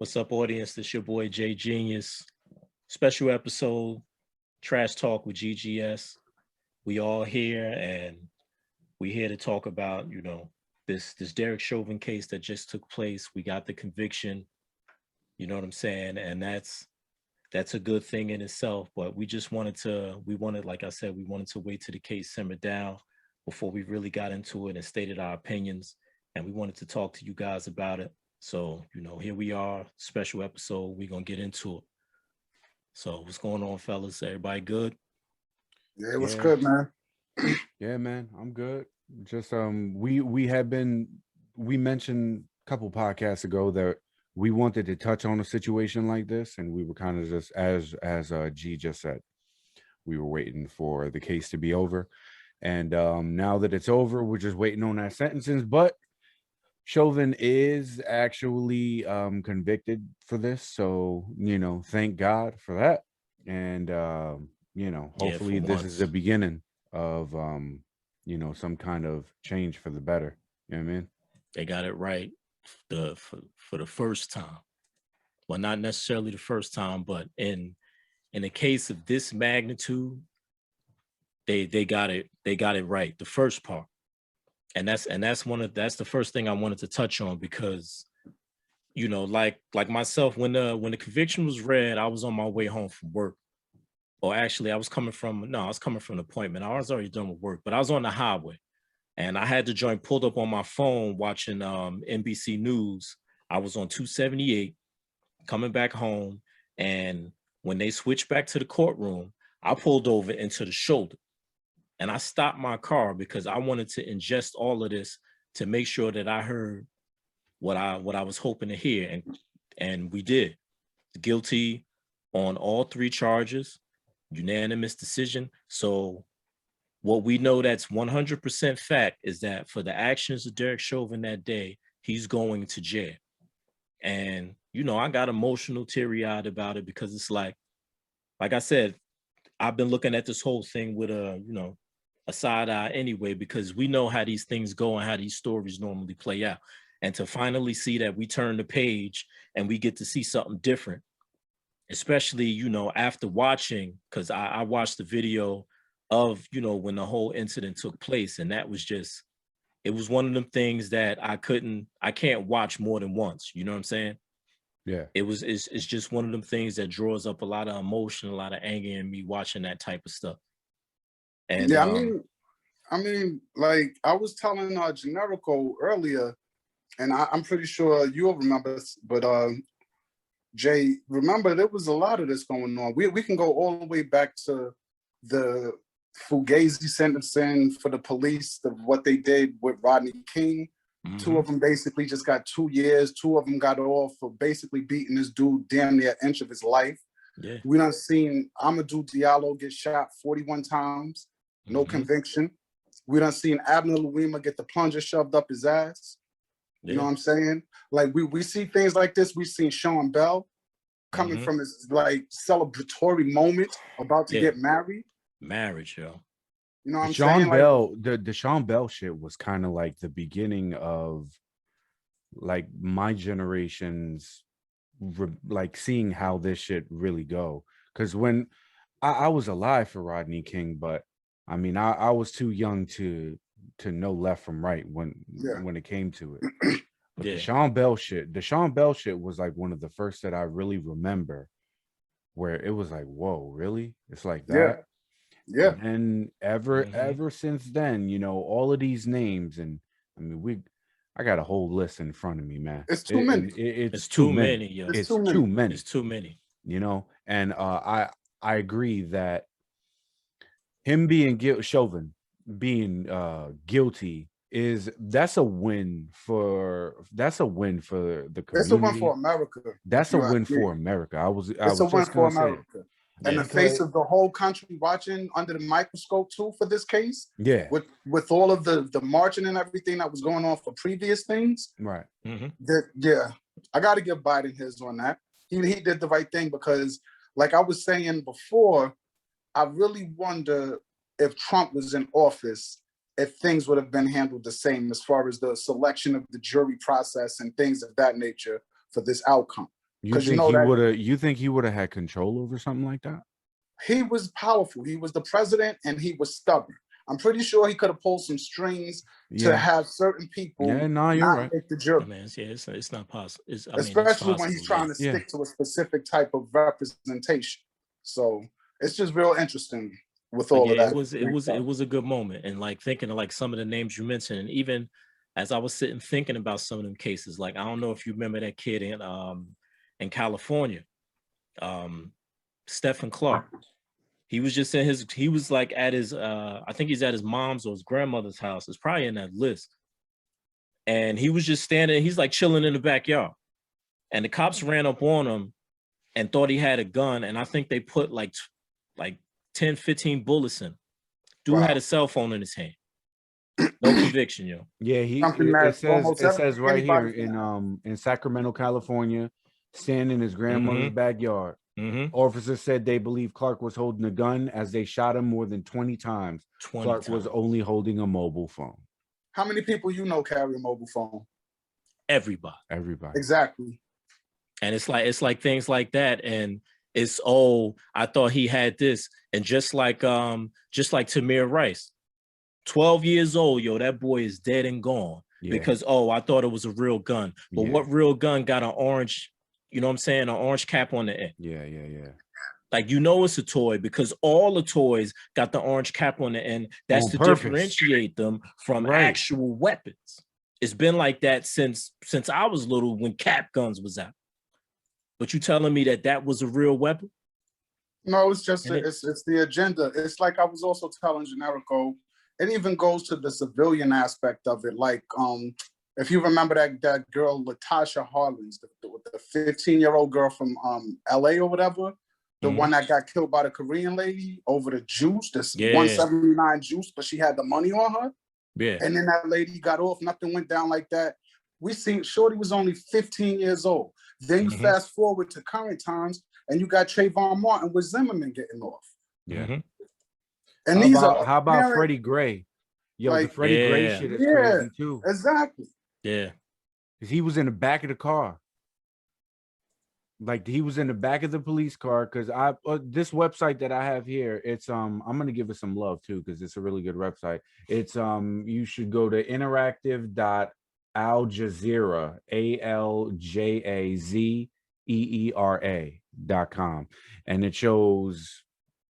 What's up, audience? This your boy Jay Genius. Special episode, Trash Talk with GGS. We all here and we here to talk about, this Derek Chauvin case that just took place. We got the conviction, you know what I'm saying? And that's a good thing in itself. But like I said, we wanted to wait till the case simmered down before we really got into it and stated our opinions. And we wanted to talk to you guys about it. So, here we are, special episode. We're going to get into it. So what's going on, fellas? Everybody good? Yeah, what's good, man? Yeah, man, I'm good. Just we mentioned a couple podcasts ago that we wanted to touch on a situation like this, and we were kind of just as G just said, we were waiting for the case to be over, and now that it's over, we're just waiting on that sentences. But Chauvin is actually convicted for this, so thank God for that, and hopefully this is the beginning of some kind of change for the better. You know what I mean? They got it right for the first time. Well, not necessarily the first time, but in a case of this magnitude, they got it right the first part. And that's the first thing I wanted to touch on, because like myself, when the conviction was read, I was on my way home from work. Or actually, I was coming from an appointment. I was already done with work, but I was on the highway, and I had the joint pulled up on my phone watching NBC News. I was on 278 coming back home, and when they switched back to the courtroom, I pulled over into the shoulder. And I stopped my car because I wanted to ingest all of this to make sure that I heard what I was hoping to hear. And we did. Guilty on all three charges, unanimous decision. So what we know that's 100% fact is that for the actions of Derek Chauvin that day, he's going to jail. And, I got emotional, teary-eyed about it, because it's like I said, I've been looking at this whole thing with a side eye anyway, because we know how these things go and how these stories normally play out. And to finally see that we turn the page and we get to see something different, especially, after watching, because I watched the video of, when the whole incident took place. And that was it was one of them things that I can't watch more than once. You know what I'm saying? Yeah. It's just one of them things that draws up a lot of emotion, a lot of anger in me watching that type of stuff. And yeah, I mean, like I was telling Generico earlier, and I'm pretty sure you'll remember, but Jay, remember there was a lot of this going on. We can go all the way back to the Fugazi sentencing for the police, what they did with Rodney King. Mm-hmm. Two of them basically just got 2 years. Two of them got off for basically beating this dude damn near an inch of his life. Yeah. We done seen Amadou Diallo get shot 41 times, no conviction. We done seen Abner Louima get the plunger shoved up his ass. You know what I'm saying? Like we see things like this. We've seen Sean Bell coming from his like celebratory moment about to get married. Marriage, yo. You know what I'm Sean saying? Bell, the Sean Bell shit was kind of like the beginning of like my generation's like seeing how this shit really go. Because when I was alive for Rodney King, but I mean I was too young to know left from right when it came to it. But the Sean Bell shit was like one of the first that I really remember where it was like, whoa, really? It's like that. Yeah. And ever since then, all of these names, and I mean I got a whole list in front of me, man. It's too many. It's too many, yo. It's too many. It's too many. And I agree that him being Chauvin being guilty that's a win for the community. It's a win for America. That's a win for America. It's a win for America. And the face of the whole country watching under the microscope too for this case. Yeah. With all of the marching and everything that was going on for previous things. Right. I got to give Biden his on that. He did the right thing, because like I was saying before, I really wonder if Trump was in office, if things would have been handled the same as far as the selection of the jury process and things of that nature for this outcome. You 'Cause you think know he that- would have? You think he would have had control over something like that? He was powerful. He was the president, and he was stubborn. I'm pretty sure he could have pulled some strings to Yeah. have certain people Yeah. No, you're not right. make the I jury, mean, it's not possible. It's especially when he's trying to Yeah. stick to a specific type of representation. So it's just real interesting with But all yeah, of that. it was a good moment. And like thinking of like some of the names you mentioned, and even as I was sitting thinking about some of them cases, like I don't know if you remember that kid in California, Stephen Clark. He was just in his, he was like at his I think he's at his mom's or his grandmother's house. It's probably in that list. And he was just standing, he's like chilling in the backyard. And the cops ran up on him and thought he had a gun. And I think they put like 10, 15 bullets in. Dude had a cell phone in his hand. No conviction, yo. Yeah, Something it that says almost right here anybody can in Sacramento, California, standing in his grandmother's backyard. Mm-hmm. Officers said they believe Clark was holding a gun as they shot him more than 20 times. 20 Clark times. was only holding a mobile phone. How many people you know carry a mobile phone? Everybody. Everybody. Exactly. And it's like things like that. And it's, oh, I thought he had this. And just like Tamir Rice, 12 years old, yo, that boy is dead and gone. Yeah. Because, oh, I thought it was a real gun. But what real gun got an orange, you know what I'm saying, an orange cap on the end? Yeah. Like, you know, it's a toy because all the toys got the orange cap on the end. That's On to purpose. differentiate them from actual weapons. It's been like that since I was little when cap guns was out. But you telling me that was a real weapon? No, it's just it's the agenda. It's like I was also telling Generico, it even goes to the civilian aspect of it. Like, if you remember that girl, Latasha Harlins, the 15-year-old girl from LA or whatever, the one that got killed by the Korean lady over the juice, this 179 juice, but she had the money on her. Yeah. And then that lady got off, nothing went down like that. We seen Shorty was only 15 years old. Then you fast forward to current times, and you got Trayvon Martin with Zimmerman getting off. Yeah. And how about Freddie Gray? Yo, like, the Freddie Gray shit is crazy too. Exactly. Yeah. Because he was in the back of the car. Like, he was in the back of the police car. Because this website that I have here, it's I'm gonna give it some love too, because it's a really good website. It's you should go to interactive.aljazeera, ALJAZEERA.com, and it shows,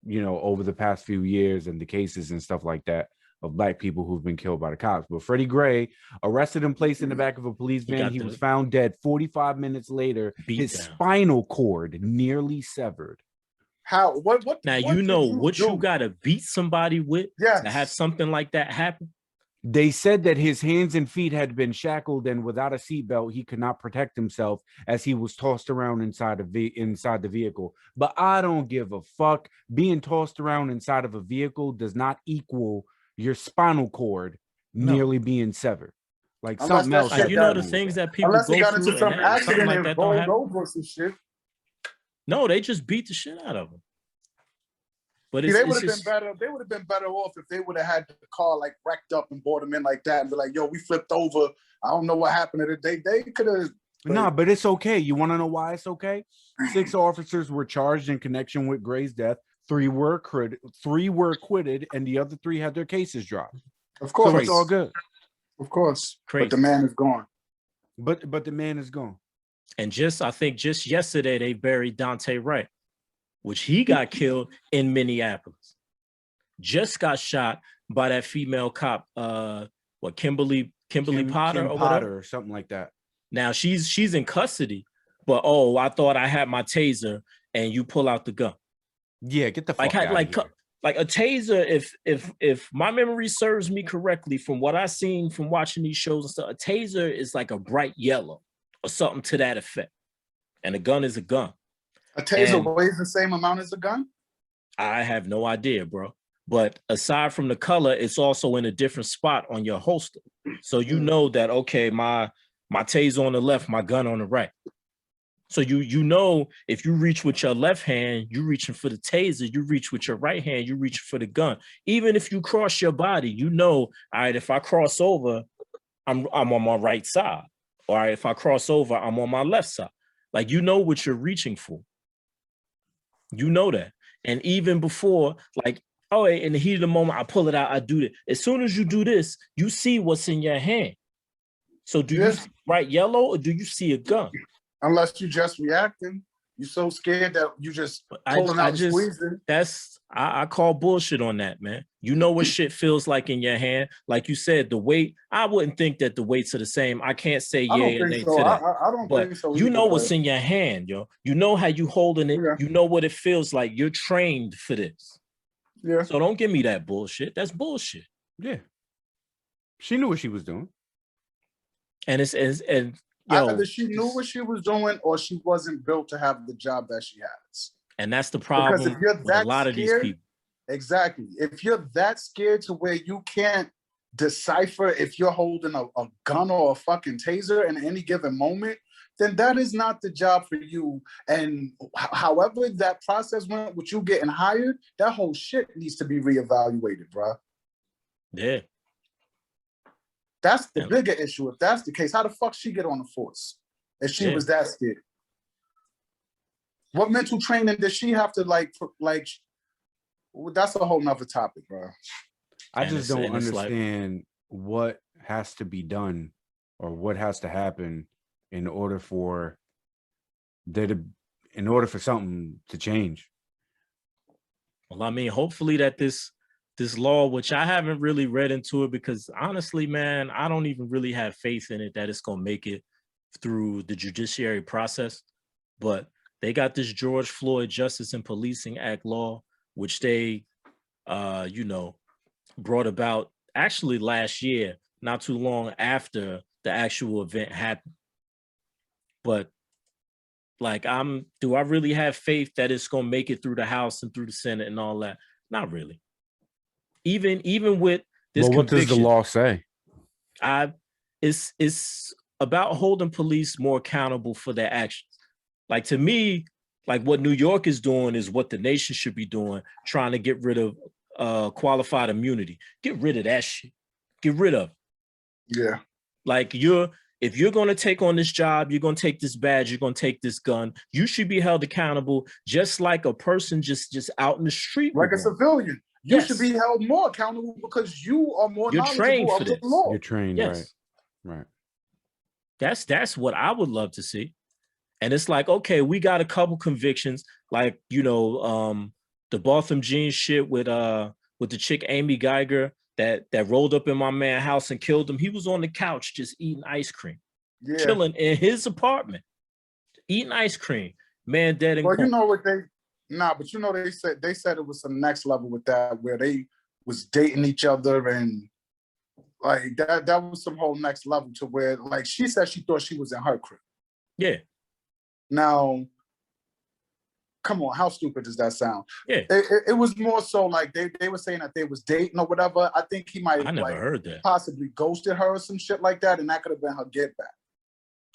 you know, over the past few years and the cases and stuff like that of Black people who've been killed by the cops. But Freddie Gray, arrested and placed in the back of a police van, he was found dead 45 minutes later. His spinal cord nearly severed. How? What? Now, you know what you gotta beat somebody with to have something like that happen? They said that his hands and feet had been shackled, and without a seatbelt, he could not protect himself as he was tossed around inside the vehicle. But I don't give a fuck. Being tossed around inside of a vehicle does not equal your spinal cord nearly being severed. Like, something else. You know the things that people unless go they got through, into some accident like and that rolled over some shit. No, they just beat the shit out of them. But they would have been better. They would have been better off if they would have had the car like wrecked up and brought them in like that and be like, "Yo, we flipped over. I don't know what happened to it." They could have. Nah, but it's okay. You want to know why it's okay? 6 officers were charged in connection with Gray's death. 3 were acquitted, and the other 3 had their cases dropped. Of course, so it's all good. Of course, crazy. But the man is gone. But the man is gone. And I think just yesterday they buried Dante Wright, which he got killed in Minneapolis. Just got shot by that female cop, Kimberly Potter or whatever, or something like that. Now she's in custody, but I thought I had my taser, and you pull out the gun. Yeah, get the fuck out of here. Like a taser, if my memory serves me correctly from what I've seen from watching these shows and stuff, a taser is like a bright yellow or something to that effect. And a gun is a gun. A taser weighs the same amount as a gun? I have no idea, bro. But aside from the color, it's also in a different spot on your holster. So you know that, okay, my taser on the left, my gun on the right. So you know, if you reach with your left hand, you're reaching for the taser. You reach with your right hand, you're reaching for the gun. Even if you cross your body, you know, all right, if I cross over, I'm on my right side. All right, if I cross over, I'm on my left side. Like, you know what you're reaching for. You know that. And even before, like, oh, in the heat of the moment, I pull it out, I do it. As soon as you do this, you see what's in your hand. So do you see bright yellow or do you see a gun? Unless you just reacting. You're so scared that you just pulling out and squeezing. I call bullshit on that, man. You know what shit feels like in your hand. Like you said, the weight, I wouldn't think that the weights are the same. I can't say yay or nay to that. I don't think so. You know what's in your hand, yo. You know how you holding it. Yeah. You know what it feels like. You're trained for this. Yeah. So don't give me that bullshit. That's bullshit. Yeah. She knew what she was doing. And either she knew what she was doing or she wasn't built to have the job that she has. And that's the problem because if you're with a lot of these people. Exactly. If you're that scared to where you can't decipher if you're holding a gun or a fucking taser in any given moment, then that is not the job for you. And however that process went with you getting hired, that whole shit needs to be reevaluated, bro. Yeah. That's the bigger issue. If that's the case, how the fuck she get on the force if she was that scared? What mental training does she have to like? That's a whole nother topic, bro. I just don't understand what has to be done or what has to happen in order for something to change. Well, I mean, hopefully that this law, which I haven't really read into it because honestly, man, I don't even really have faith in it that it's going to make it through the judiciary process. But they got this George Floyd Justice and Policing Act law, which they, brought about actually last year, not too long after the actual event happened. But like, do I really have faith that it's going to make it through the House and through the Senate and all that? Not really. Even with this, what does the law say? It's about holding police more accountable for their actions. Like, to me, like what New York is doing is what the nation should be doing, trying to get rid of qualified immunity. Get rid of that shit. Get rid of it. Yeah. Like, if you're going to take on this job, you're going to take this badge, you're going to take this gun, you should be held accountable just like a person just out in the street. Like a civilian. You should be held more accountable because you are more knowledgeable of the law. You're trained, right. That's what I would love to see. And it's like, okay, we got a couple convictions, like, the Botham Jean shit with the chick Amy Geiger that rolled up in my man's house and killed him. He was on the couch just eating ice cream, chilling in his apartment, eating ice cream. Man dead and but you know what they said it was some next level with that, where they was dating each other and like that was some whole next level to where, like, she said she thought she was in her crib. Yeah. Now, come on, how stupid does that sound? Yeah. It was more so like they were saying that they was dating or whatever. I think he might have heard that. Possibly ghosted her or some shit like that, and that could have been her get back.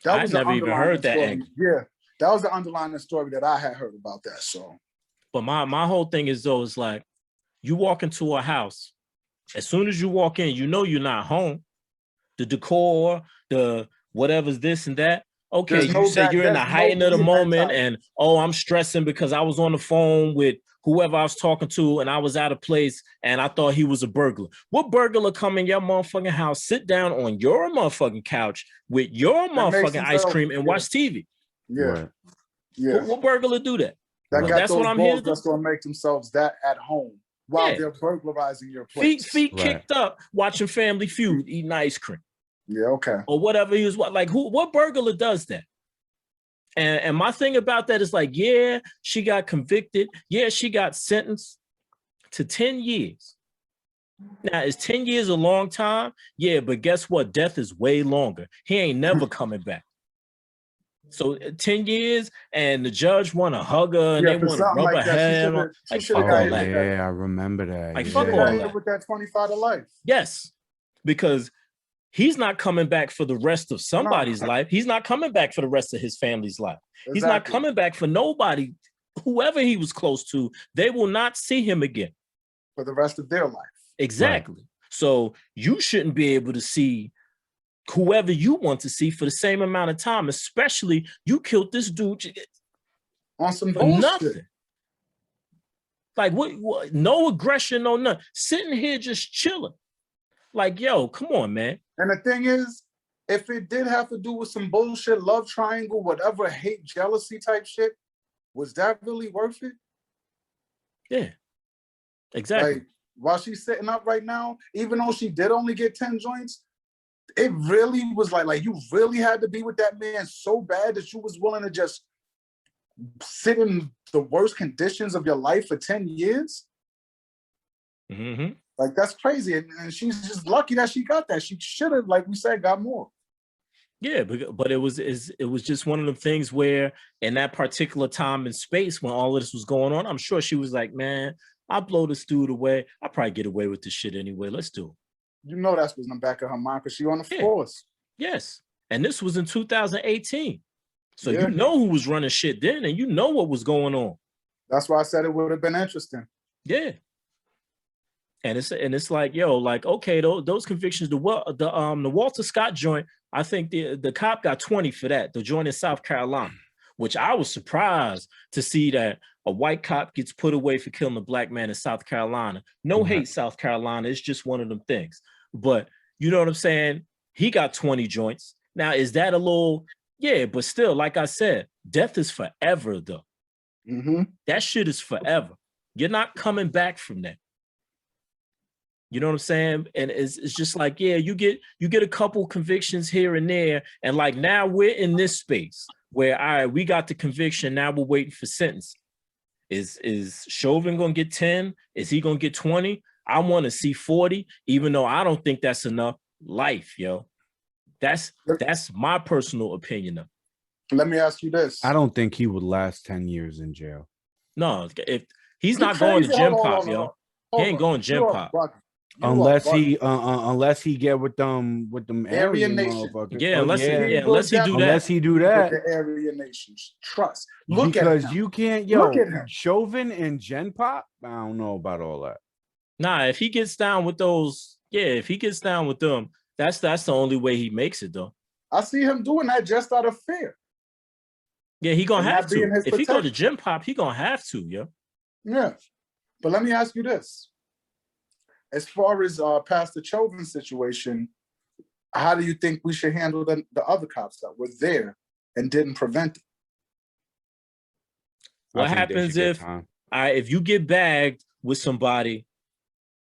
I never even heard that angle. Yeah, that was the underlying story that I had heard about that. So, but my whole thing is though, is like, you walk into a house, as soon as you walk in, you know you're not home. The decor, the whatever's this and that. Okay, you say you're in the height of the moment and, I'm stressing because I was on the phone with whoever I was talking to and I was out of place and I thought he was a burglar. What burglar come in your motherfucking house, sit down on your motherfucking couch with your motherfucking ice cream and watch TV? Yeah. Right. Yeah. What burglar do that? That's what I'm here to do. That's going to make themselves that at home while they're burglarizing your place. Feet kicked up, watching Family Feud, eating ice cream. Yeah, okay. Or whatever he was, what burglar does that? And my thing about that is like, yeah, she got convicted. Yeah, she got sentenced to 10 years. Now, is 10 years a long time? Yeah, but guess what? Death is way longer. He ain't never coming back. So 10 years, and the judge want to hug her and they want to rub her head. Like, fuck all that. Yeah, I remember that. Like, fuck all that. With that 25 to life. Yes, because he's not coming back for the rest of somebody's life. He's not coming back for the rest of his family's life. Exactly. He's not coming back for nobody. Whoever he was close to, they will not see him again. For the rest of their life. Exactly. Right. So you shouldn't be able to see whoever you want to see for the same amount of time, especially you killed this dude on some for bullshit. nothing. Like what? No aggression, no nothing. Sitting here just chilling. Like, yo, come on, man. And the thing is, if it did have to do with some bullshit, love triangle, whatever, hate, jealousy type shit, was that really worth it? Yeah, exactly. Like, while she's sitting up right now, even though she did only get 10 joints, it really was like you really had to be with that man so bad that you was willing to just sit in the worst conditions of your life for 10 years. Mm-hmm. Like, that's crazy. And she's just lucky that she got that. She should have, like we said, got more. Yeah, but it was just one of the things where in that particular time and space when all of this was going on, I'm sure she was like, man, I'll blow this dude away. I'll probably get away with this shit anyway. Let's do it. You know that's what's in the back of her mind because she on the force. Yes. And this was in 2018. So Yeah. you know who was running shit then, and you know what was going on. That's why I said it would have been interesting. Yeah. And it's like, yo, like, okay, those convictions, the Walter Scott joint, I think the cop got 20 for that, the joint in South Carolina, which I was surprised to see that a white cop gets put away for killing a black man in South Carolina. No hate, South Carolina. It's just one of them things. But you know what I'm saying? He got 20 joints. Now, is that a little, yeah, but still, like I said, death is forever, though. Mm-hmm. That shit is forever. You're not coming back from that. You know what I'm saying? And it's just like, yeah, you get a couple convictions here and there. And like now we're in this space where, all right, we got the conviction. Now we're waiting for sentence. Is Chauvin going to get 10? Is he going to get 20? I want to see 40, even though I don't think that's enough. Life, yo. That's my personal opinion of it. Let me ask you this. I don't think he would last 10 years in jail. No, if he's not going to gym pop, yo. He ain't going gym pop. Unless he get with them Aryan Nation. motherfuckers. Yeah, unless he do that. Unless he do that. The Aryan Nations. Trust. Look at him. Because you can't, Chauvin and Gen Pop, I don't know about all that. Nah, if he gets down with those, if he gets down with them, that's the only way he makes it, though. I see him doing that just out of fear. Yeah, he gonna have to. If he go to gym pop, he gonna have to, yo. Yeah. But let me ask you this. As far as Pastor Chauvin's situation, how do you think we should handle the other cops that were there and didn't prevent it? What happens if you get bagged with somebody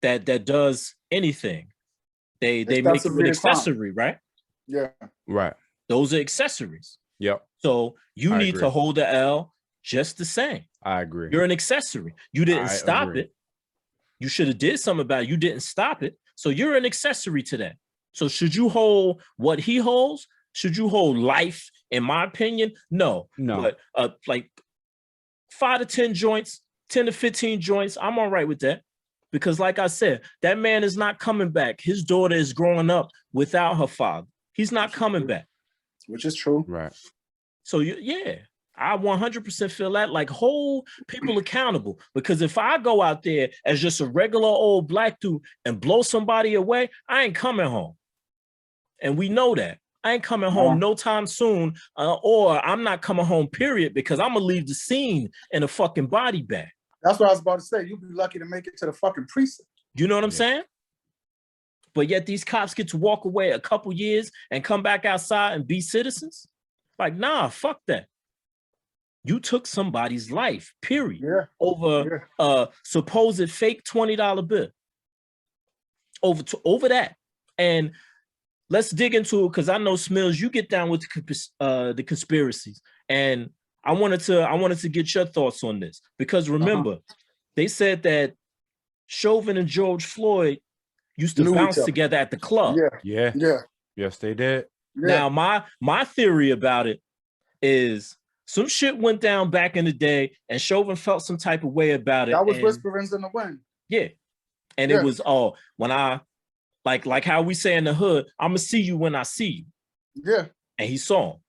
that does anything? They make you an accessory, right? Yeah. Right. Those are accessories. Yep. So you need to hold the L just the same. I agree. You're an accessory. You didn't stop it. You should have did something about it. You didn't stop it. So you're an accessory to that. So should you hold what he holds? Should you hold life? In my opinion, no. But like 5 to 10 joints, 10 to 15 joints, I'm all right with that. Because like I said, that man is not coming back. His daughter is growing up without her father. He's not coming back. Which is true. Right. So I 100% feel that, like, hold people accountable. Because if I go out there as just a regular old black dude and blow somebody away, I ain't coming home. And we know that. I ain't coming home no time soon, or I'm not coming home, period, because I'm going to leave the scene in a fucking body bag. That's what I was about to say. You'll be lucky to make it to the fucking precinct. You know what I'm saying? But yet these cops get to walk away a couple years and come back outside and be citizens? Like, nah, fuck that. You took somebody's life, period, over a supposed fake $20 bill. Over that. And let's dig into it, because I know, Smills, you get down with the conspiracies. And I wanted to get your thoughts on this. Because remember, they said that Chauvin and George Floyd used to bounce together at the club. Yeah. Yes, they did. Yeah. Now, my theory about it is some shit went down back in the day, and Chauvin felt some type of way about it. That was whisperings in the wind. Yeah. And it was, when I, like how we say in the hood, I'm going to see you when I see you. Yeah. And he saw him.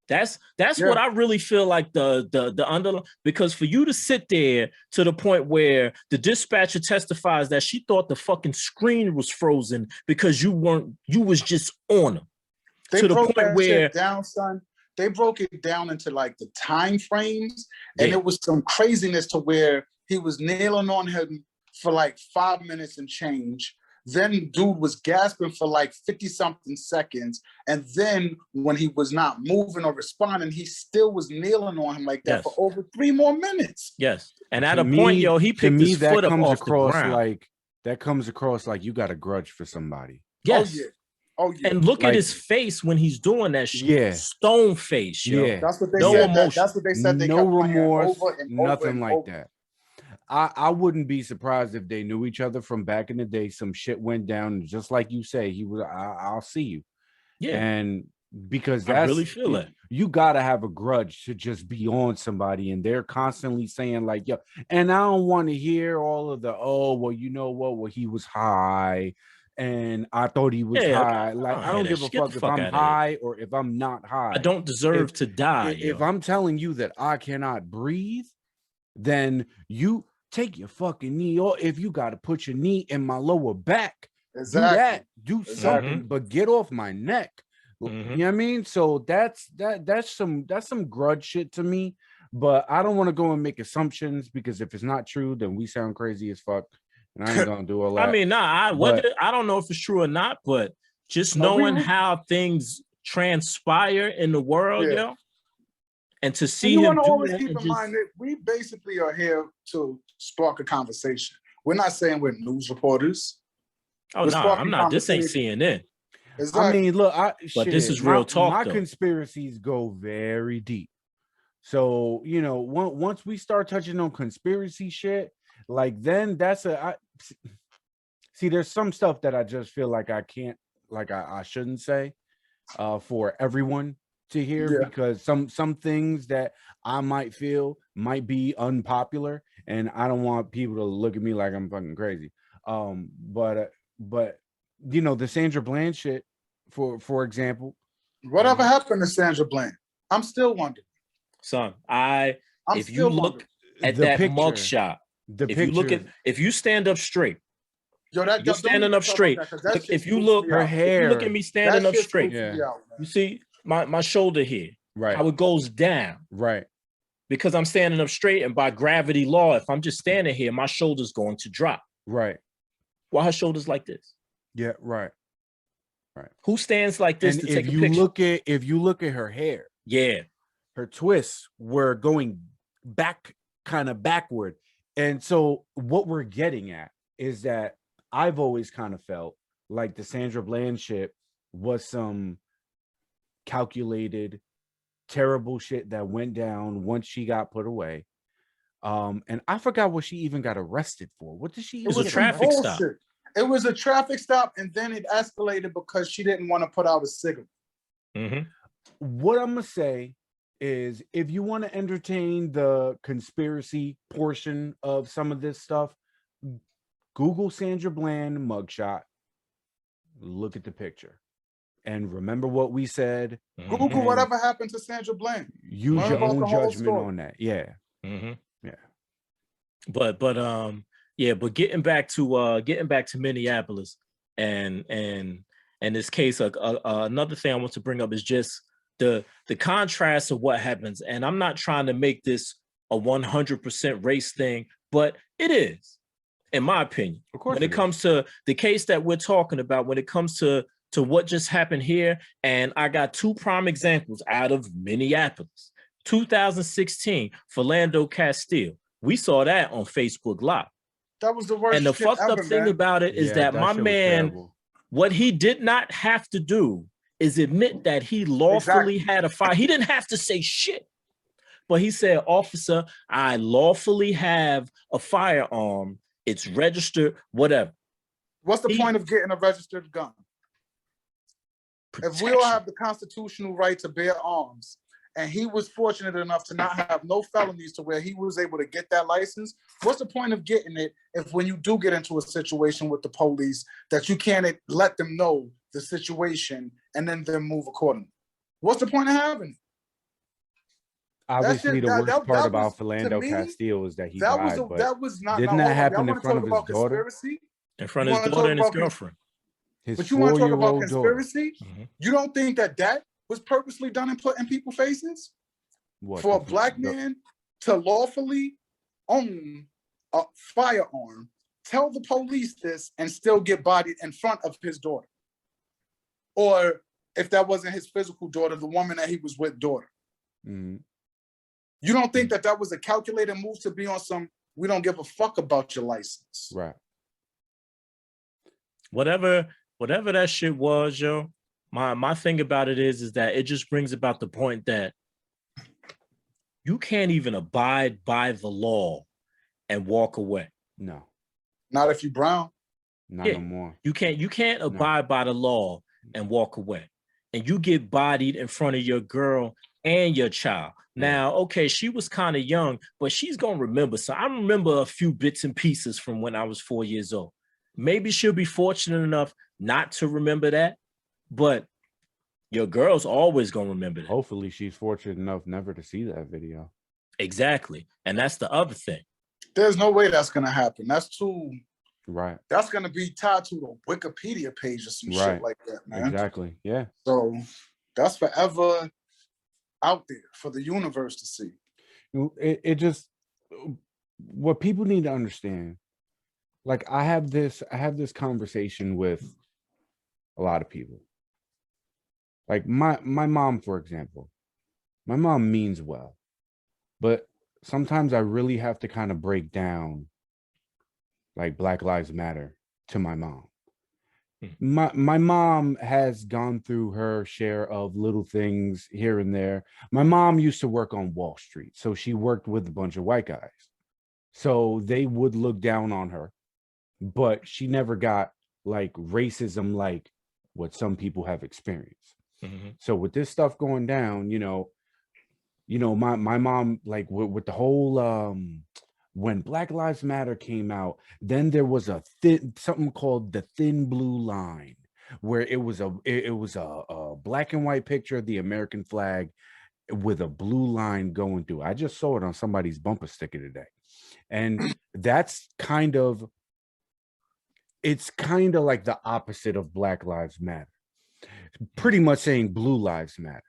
That's what I really feel like the underlying, because for you to sit there to the point where the dispatcher testifies that she thought the fucking screen was frozen because you was just on him. They to the broke point that where shit down, son. They broke it down into like the time frames, and Yeah. it was some craziness to where he was kneeling on him for like 5 minutes and change. Then dude was gasping for like 50 something seconds. And then when he was not moving or responding, he still was kneeling on him like that for Yes. over 3 more minutes. Yes. And at To a point, me- yo, he to picked me his that foot up comes off the across ground. like you got a grudge for somebody. Yes. Oh yeah. Oh yeah. And look Like- at his face when he's doing that shit. Yeah. Stone face, yo. Yeah. That's what they No said. emotion. That's what they said. They No kept playing remorse, over and nothing over and like over. that. I wouldn't be surprised if they knew each other from back in the day. Some shit went down, just like you say. He was, I'll see you, Yeah. and because I that's really feel it. you gotta have a grudge to just be on somebody, and they're constantly saying like, "Yo," and I don't want to hear all of the, "Oh, well, you know what? Well, he was high." And I thought he was Yeah, high. Like, I don't give a Get the fuck if fuck I'm outta here. high or if I'm not high. I don't deserve to die. If yo. I'm telling you that I cannot breathe, then you take your fucking knee, or if you got to put your knee in my lower back, Exactly. do that, do Exactly. something, but get off my neck. You know what I mean? So that's some grudge shit to me. But I don't want to go and make assumptions, because if it's not true, then we sound crazy as fuck, and I ain't gonna do all that. I mean, nah, I don't know if it's true or not, but just knowing how things transpire in the world, yo, and to see you him want to do always that keep in mind that we basically are here to spark a conversation. We're not saying we're news reporters. Oh no, I'm not. This ain't CNN. Exactly. I mean, look, but this is real talk. My though. conspiracies go very deep. So, you know, once we start touching on conspiracy shit, like then that's see, there's some stuff that I just feel like I can't, like I shouldn't say for everyone to hear, because some things that I might feel might be unpopular, and I don't want people to look at me like I'm fucking crazy. But you know, the Sandra Bland shit, for example. Whatever happened to Sandra Bland? I'm still wondering. Son, if you look at the that picture, mugshot, if you stand up straight, yo, you're standing up straight. Look, if you look, her hair, if you look at me standing up straight, out, you see my shoulder here, right? How it goes down, right? Because I'm standing up straight, and by gravity law, if I'm just standing here, my shoulder's going to drop. Right. Why her shoulders like this? Yeah, right. Right. Who stands like this and to take a picture? If you look at her hair, yeah, her twists were going back, kind of backward. And so what we're getting at is that I've always kind of felt like the Sandra Bland shit was some calculated, terrible shit that went down once she got put away. And I forgot what she even got arrested for. What did she? It was a traffic stop. It was a traffic stop, and then it escalated because she didn't want to put out a cigarette. What I'm gonna say is, if you want to entertain the conspiracy portion of some of this stuff, Google Sandra Bland mugshot, look at the picture, and remember what we said. Google whatever happened to Sandra Bland. Use your own judgment on that. Yeah. Yeah. But getting back to Minneapolis and this case, another thing I want to bring up is just the contrast of what happens. And I'm not trying to make this a 100% race thing, but it is, in my opinion. Of course, when it comes to the case that we're talking about, when it comes to what just happened here, and I got two prime examples out of Minneapolis. 2016, Philando Castile. We saw that on Facebook Live. That was the worst. And the fucked up thing about it is that my man, what he did not have to do is admit that he lawfully had a fire. He didn't have to say shit. But he said, "Officer, I lawfully have a firearm. It's registered, whatever." What's the point of getting a registered gun? If we all have the constitutional right to bear arms, and he was fortunate enough to not have no felonies to where he was able to get that license, what's the point of getting it if when you do get into a situation with the police that you can't let them know the situation and then move accordingly? What's the point of having it? Obviously, the worst part about Philando Castile is that he died. That was not. Didn't that happen in front of his daughter? In front of his daughter and his girlfriend. His But you want to talk about 4-year-old daughter. conspiracy? You don't think that was purposely done and put in people's faces? What, For a black man to lawfully own a firearm, tell the police this, and still get bodied in front of his daughter? Or if that wasn't his physical daughter, the woman that he was with daughter. Mm-hmm. You don't think that was a calculated move to be on some, we don't give a fuck about your license? Right. Whatever that shit was, yo, my thing about it is that it just brings about the point that you can't even abide by the law and walk away. No. Not if you brown. Not no more. You can't abide by the law and walk away. And you get bodied in front of your girl and your child. Now, okay, she was kind of young, but she's gonna remember. So I remember a few bits and pieces from when I was 4 years old. Maybe she'll be fortunate enough not to remember that, but your girl's always gonna remember that. Hopefully she's fortunate enough never to see that video. Exactly. And that's the other thing. There's no way that's gonna happen. That's too right. That's gonna be tied to the Wikipedia page or some shit like that, man. Exactly. Yeah. So that's forever out there for the universe to see. It just, what people need to understand, like I have this conversation with a lot of people. Like my mom, for example. My mom means well, but sometimes I really have to kind of break down like Black Lives Matter to my mom. My mom has gone through her share of little things here and there. My mom used to work on Wall Street, so she worked with a bunch of white guys. So they would look down on her, but she never got like racism like what some people have experienced. So with this stuff going down, my mom, like with the whole when Black Lives Matter came out, then there was something called the thin blue line, where it was a black and white picture of the American flag with a blue line going through. I just saw it on somebody's bumper sticker today. And that's it's kind of like the opposite of Black Lives Matter. Pretty much saying blue lives matter,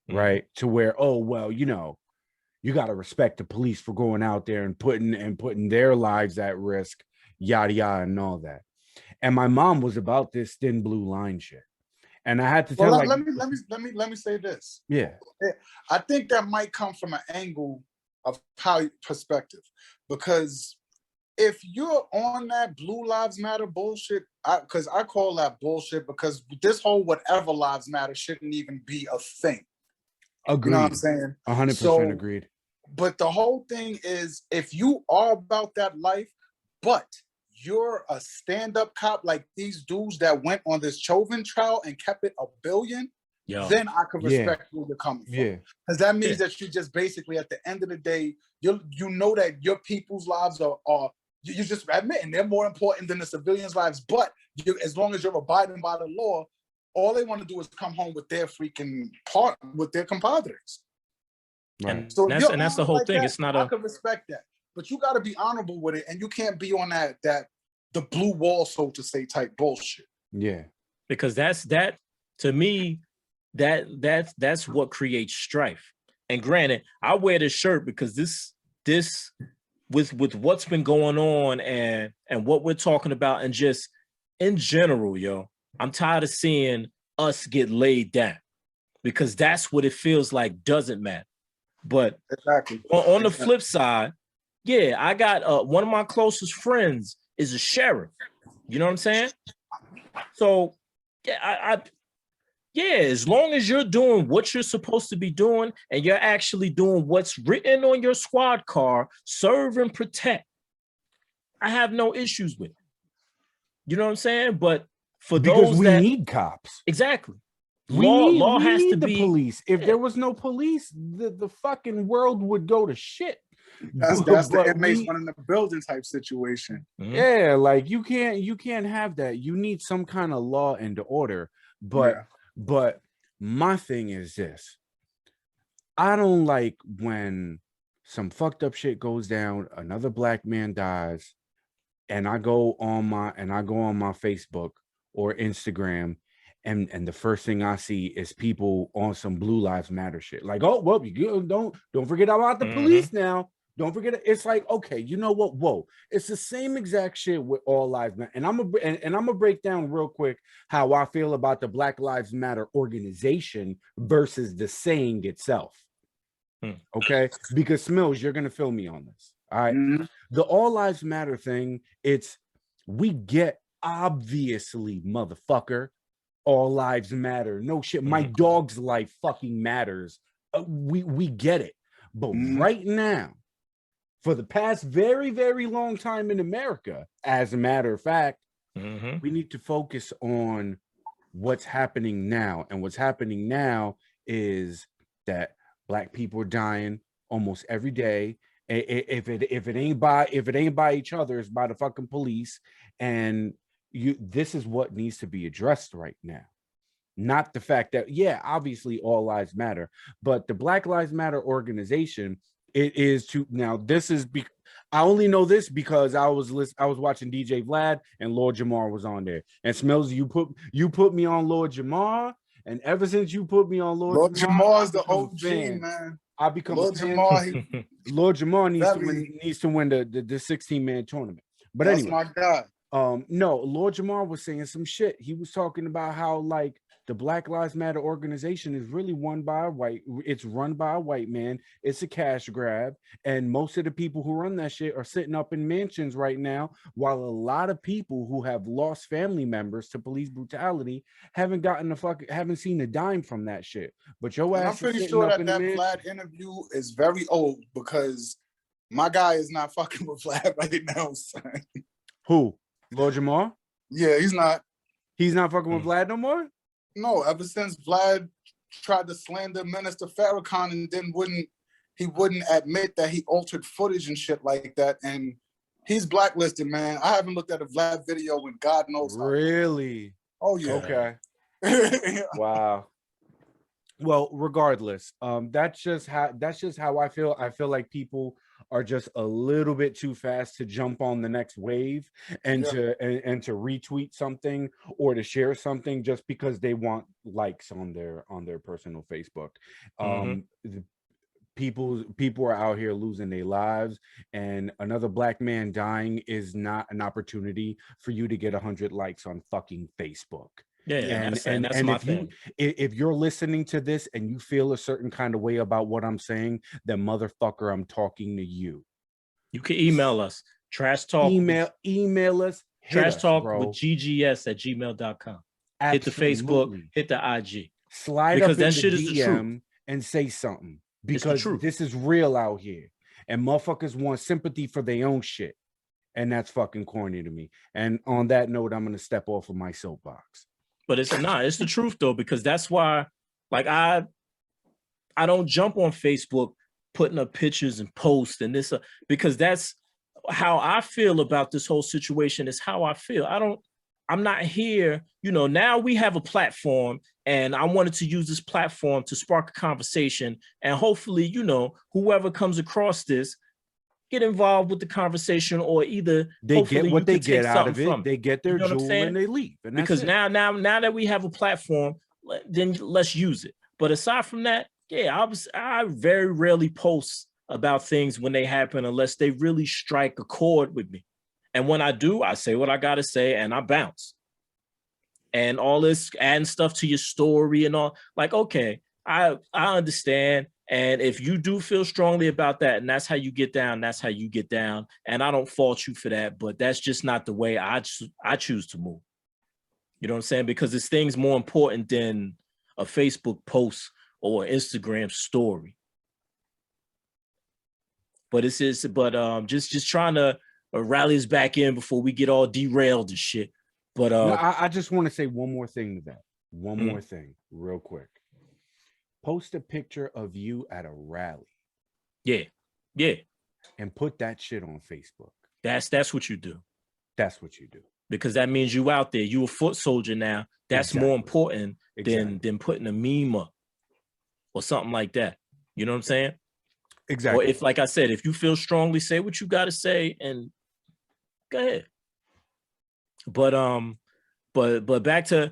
right? To where, oh, well, you got to respect the police for going out there and putting their lives at risk, yada yada and all that. And my mom was about this thin blue line shit, and I had to tell. Let me say this. Yeah, I think that might come from an angle of perspective, because if you're on that Blue Lives Matter bullshit, because I call that bullshit, because this whole whatever lives matter shouldn't even be a thing. Agreed. You know what I'm saying? 100% agreed. But the whole thing is, if you are about that life, but you're a stand-up cop like these dudes that went on this Chauvin trial and kept it $1 billion, then I could respect where you're coming from. Yeah. Because that means that you just basically, at the end of the day, you know that your people's lives are you just admitting they're more important than the civilians' lives. But as long as you're abiding by the law, all they want to do is come home with their freaking with their compadres. Right. And that's the whole thing. It's not I can respect that, but you got to be honorable with it, and you can't be on that the blue wall, so to say, type bullshit. Yeah, because that to me, that's what creates strife. And granted, I wear this shirt because this with what's been going on and what we're talking about, and just in general, yo, I'm tired of seeing us get laid down, because that's what it feels like doesn't matter. But exactly on the flip side, yeah, I got one of my closest friends is a sheriff. You know what I'm saying? So yeah, as long as you're doing what you're supposed to be doing and you're actually doing what's written on your squad car, serve and protect, I have no issues with it. You know what I'm saying? But for because those we that need cops. Exactly. We need the be, police. If there was no police, the fucking world would go to shit. That's the inmates running the building type situation. Yeah, like you can't have that. You need some kind of law and order. But my thing is this. I don't like when some fucked up shit goes down, another black man dies, and I go on my Facebook or Instagram, and the first thing I see is people on some Blue Lives Matter shit. Like, oh, well, don't forget about the police now. Don't forget it. It's like, okay, you know what? Whoa, it's the same exact shit with All Lives Matter. And I'm gonna break down real quick how I feel about the Black Lives Matter organization versus the saying itself. Okay, because Smills, you're gonna fill me on this. All right, the All Lives Matter thing. We get obviously, motherfucker, all lives matter. No shit, my dog's life fucking matters. We get it, but right now, for the past very, very long time in America, as a matter of fact, we need to focus on what's happening now. And what's happening now is that Black people are dying almost every day. If it ain't by each other, it's by the fucking police. And this is what needs to be addressed right now. Not the fact that, yeah, obviously all lives matter, but the Black Lives Matter organization, it is to now. I only know this because I was watching DJ Vlad and Lord Jamar was on there. And Smells, you put me on Lord Jamar, and ever since you put me on Lord Jamar is the OG, man. I become Lord a fan. Jamar. Lord Jamar needs to win the 16-man tournament. But that's anyway, my guy. No, Lord Jamar was saying some shit. He was talking about how like the Black Lives Matter organization is really run by a white man. It's a cash grab. And most of the people who run that shit are sitting up in mansions right now, while a lot of people who have lost family members to police brutality haven't seen a dime from that shit. But your ass, I'm pretty sure that Vlad interview is very old because my guy is not fucking with Vlad right now, son. Who? Lord Jamar? Yeah, he's not. He's not fucking with Vlad no more? No, ever since Vlad tried to slander Minister Farrakhan and then wouldn't admit that he altered footage and shit like that, and he's blacklisted, man. I haven't looked at a Vlad video in God knows how. Really? Oh yeah. Okay. Wow. Well, regardless, that's just how I feel. I feel like people are just a little bit too fast to jump on the next wave and to retweet something or to share something just because they want likes on their personal Facebook. People are out here losing their lives, and another Black man dying is not an opportunity for you to get 100 likes on fucking Facebook. Yeah, and that's my thing. If you're listening to this and you feel a certain kind of way about what I'm saying, then motherfucker, I'm talking to you. You can email us. Trash talk. Email us. Trash talk with ggs@gmail.com. Hit the Facebook. Hit the IG. Slide because up in the DM and say something, because this is real out here, and motherfuckers want sympathy for their own shit, and that's fucking corny to me. And on that note, I'm gonna step off of my soapbox. But it's the truth though, because that's why, like, I don't jump on Facebook putting up pictures and posts and this, because that's how I feel about this whole situation. Is how I feel. I'm not here, now we have a platform, and I wanted to use this platform to spark a conversation, and hopefully, whoever comes across this, get involved with the conversation, or either they get what they get out of it. They get their jewel and they leave. And because now that we have a platform, then let's use it. But aside from that, I very rarely post about things when they happen unless they really strike a chord with me. And when I do, I say what I gotta say and I bounce. And all this adding stuff to your story and all, like, okay, I understand. And if you do feel strongly about that, and that's how you get down, that's how you get down. And I don't fault you for that, but that's just not the way I choose to move. You know what I'm saying? Because this thing's more important than a Facebook post or Instagram story. But just trying to rally us back in before we get all derailed and shit. But I just want to say one more thing to that. One more thing, real quick. Post a picture of you at a rally. Yeah. And put that shit on Facebook. That's what you do. That's what you do. Because that means you out there. You a foot soldier now. That's more important than putting a meme up or something like that. You know what I'm saying? Exactly. Or if, like I said, if you feel strongly, say what you got to say and go ahead. But But back to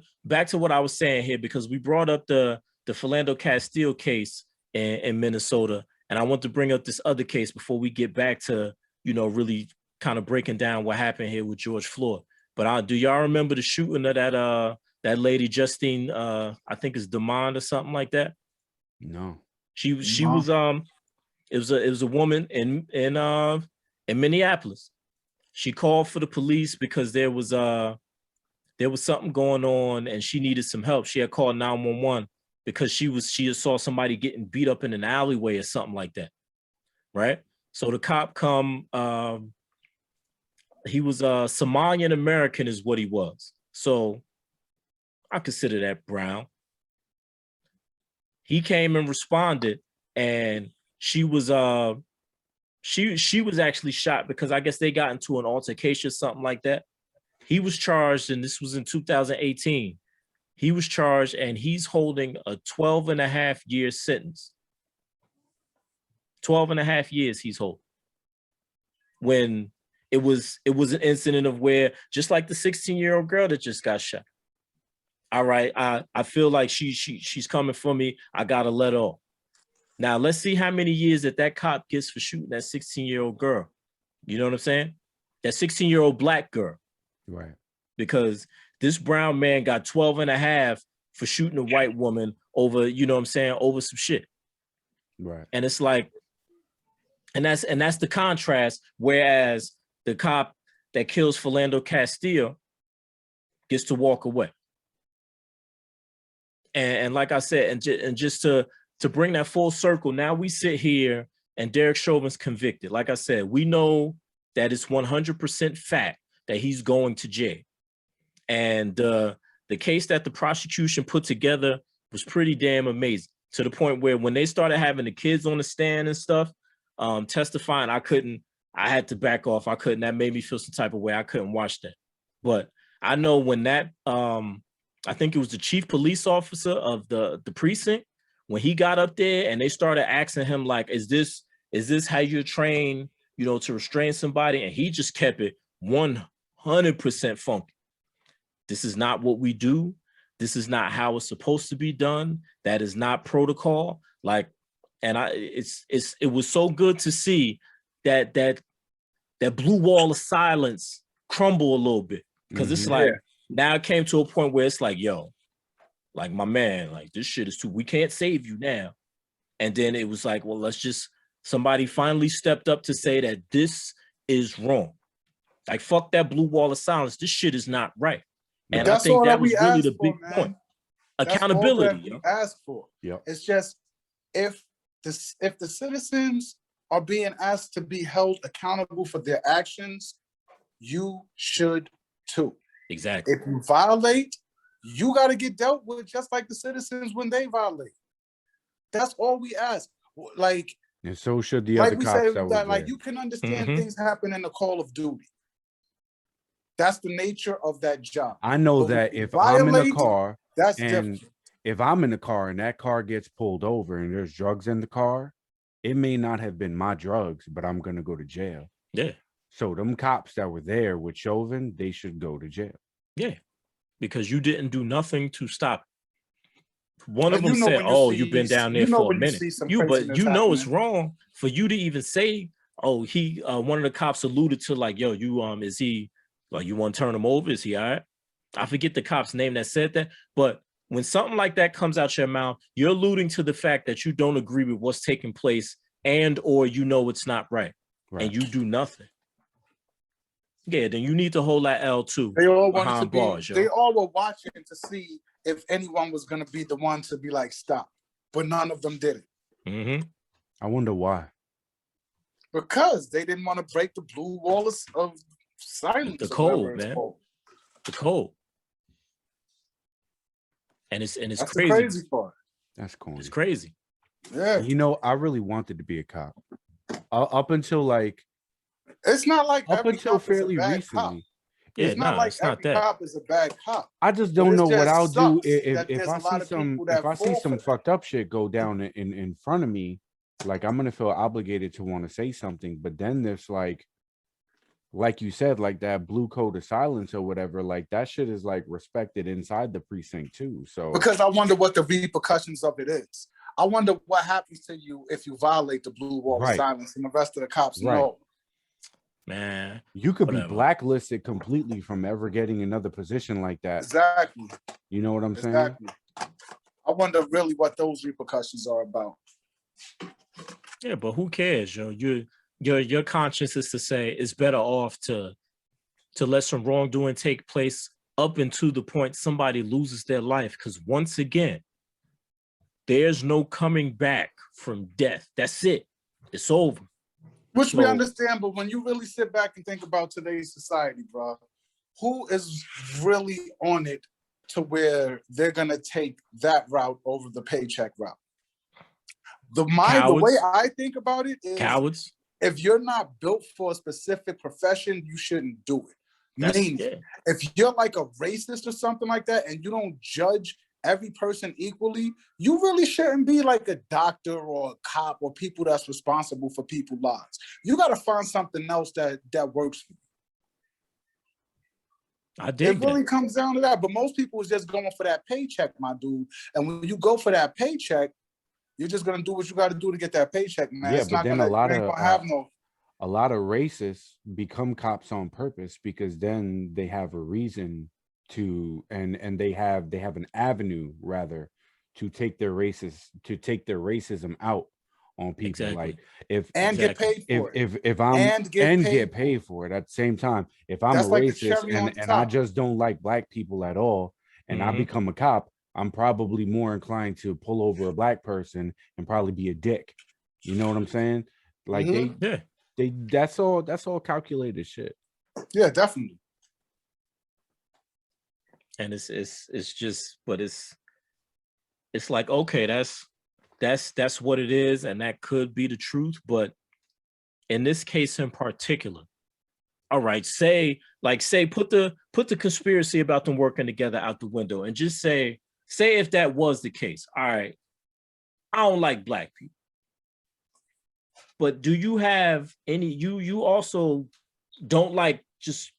what I was saying here, because we brought up the Philando Castile case in Minnesota, and I want to bring up this other case before we get back to, you know, really kind of breaking down what happened here with George Floyd. But do y'all remember the shooting of that lady Justine, I think it's Demond or something like that? No. She was it was a woman in Minneapolis. She called for the police because there was something going on and she needed some help. She had called 911 because she saw somebody getting beat up in an alleyway or something like that. Right? So the cop come, he was a Somalian American is what he was. So I consider that brown. He came and responded, and she was actually shot because I guess they got into an altercation or something like that. He was charged, and this was in 2018. He was charged, and he's holding a 12.5-year sentence. 12.5 years he's holding. When it was an incident of where, just like the 16-year-old girl that just got shot. All right, I feel like she's coming for me. I gotta let her off. Now let's see how many years that cop gets for shooting that 16-year-old girl. You know what I'm saying? That 16-year-old black girl. Right. Because this brown man got 12.5 for shooting a white woman over, you know what I'm saying, over some shit. Right. And it's like, and that's the contrast. Whereas the cop that kills Philando Castile gets to walk away. And like I said, and just to bring that full circle, now we sit here and Derek Chauvin's convicted. Like I said, we know that it's 100% fact that he's going to jail. And the case that the prosecution put together was pretty damn amazing, to the point where when they started having the kids on the stand and stuff, testifying, I had to back off. I couldn't. That made me feel some type of way. I couldn't watch that. But I know when that, I think it was the chief police officer of the precinct, when he got up there and they started asking him, like, is this how you're trained, you know, to restrain somebody? And he just kept it 100% funky. This is not what we do. This is not how it's supposed to be done. That is not protocol. Like, and it was so good to see that blue wall of silence crumble a little bit, because it's like, now it came to a point where it's like, yo, like, my man, like, this shit is too, we can't save you now. And then it was like, well, somebody finally stepped up to say that this is wrong. Like, fuck that blue wall of silence. This shit is not right. And I think that was really the big point. Accountability. That's all that we ask for. Yeah. It's just, if the citizens are being asked to be held accountable for their actions, you should too. Exactly. If you violate, you got to get dealt with just like the citizens when they violate. That's all we ask. Like, and so should the other cops that was like, there. you can understand things happen in the call of duty. That's the nature of that job. I know But that when if you I'm in a violate, car that's and different. if I'm in a car and that car gets pulled over and there's drugs in the car, it may not have been my drugs, but I'm going to go to jail. Yeah. So them cops that were there with Chauvin, they should go to jail. Yeah. Because you didn't do nothing to stop it. One of them said, "Oh, you've been down there for a minute." But you know it's wrong for you to even say, "Oh, he." One of the cops alluded to, like, "Yo, you is he? Like, you want to turn him over? Is he all right?" I forget the cop's name that said that, but when something like that comes out your mouth, you're alluding to the fact that you don't agree with what's taking place, and or you know it's not right, and you do nothing. Yeah, then you need to hold that L too. They all wanted to be. Bars, they all were watching to see if anyone was going to be the one to be like, stop, but none of them did it. I wonder why. Because they didn't want to break the blue wall of silence. The code, man. The code. And it's That's crazy. The crazy part. That's corny. It's crazy. Yeah. You know, I really wanted to be a cop. Up until like, it's not like up until fairly recently. Cop. Yeah, it's not like every cop is a bad cop. I just don't know what I'll do if I see some fucked up shit go down in front of me. Like, I'm gonna feel obligated to want to say something, but then there's like, like you said, like that blue code of silence or whatever, like that shit is like respected inside the precinct too. So Because I wonder what the repercussions of it is. I wonder what happens to you if you violate the blue wall of silence and the rest of the cops know. Man, you could whatever. be blacklisted completely from ever getting another position like that. Exactly. You know what I'm saying? Exactly. I wonder really what those repercussions are about. Yeah, but who cares? Your conscience is to say it's better off to let some wrongdoing take place up until the point somebody loses their life. Because once again, there's no coming back from death. That's it. It's over. Which we understand, but when you really sit back and think about today's society, bro, who is really on it to where they're gonna take that route over the paycheck route? The way I think about it is cowards. If you're not built for a specific profession, you shouldn't do it. Meaning, if you're like a racist or something like that and you don't judge every person equally, you really shouldn't be like a doctor or a cop or people that's responsible for people's lives. You got to find something else that works for you. It really comes down to that. But most people is just going for that paycheck, my dude. And when you go for that paycheck, you're just gonna do what you got to do to get that paycheck, man. Yeah, it's but not then gonna, a lot of racists become cops on purpose because then they have a reason to, and they have an avenue rather to take their racism out on people. Like if get paid for it. If I'm get paid for it at the same time. If I'm a racist and I just don't like black people at all, and I become a cop, I'm probably more inclined to pull over a black person and probably be a dick. You know what I'm saying? Like that's all calculated shit. Yeah, definitely. And it's just, but it's like, okay, that's what it is, and that could be the truth. But in this case in particular, all right, say put the conspiracy about them working together out the window and just say if that was the case. All right, I don't like black people. But do you have any, you also don't like just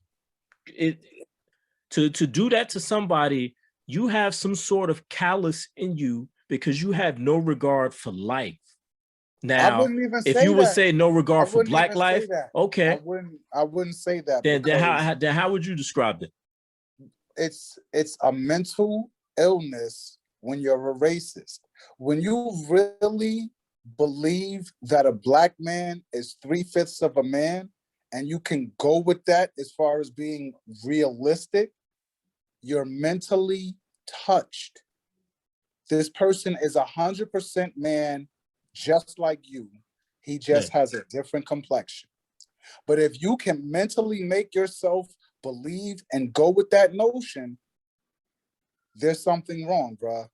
it to do that to somebody? You have some sort of callous in you because you have no regard for life. Now, I wouldn't even if you would say no regard for black life, okay, I wouldn't say that. Then how would you describe it? It's a mental illness when you're a racist. When you really believe that a black man is 3/5 of a man, and you can go with that as far as being realistic, you're mentally touched. This person is 100% man, just like you. He just has a different complexion. But if you can mentally make yourself believe and go with that notion, there's something wrong, bro.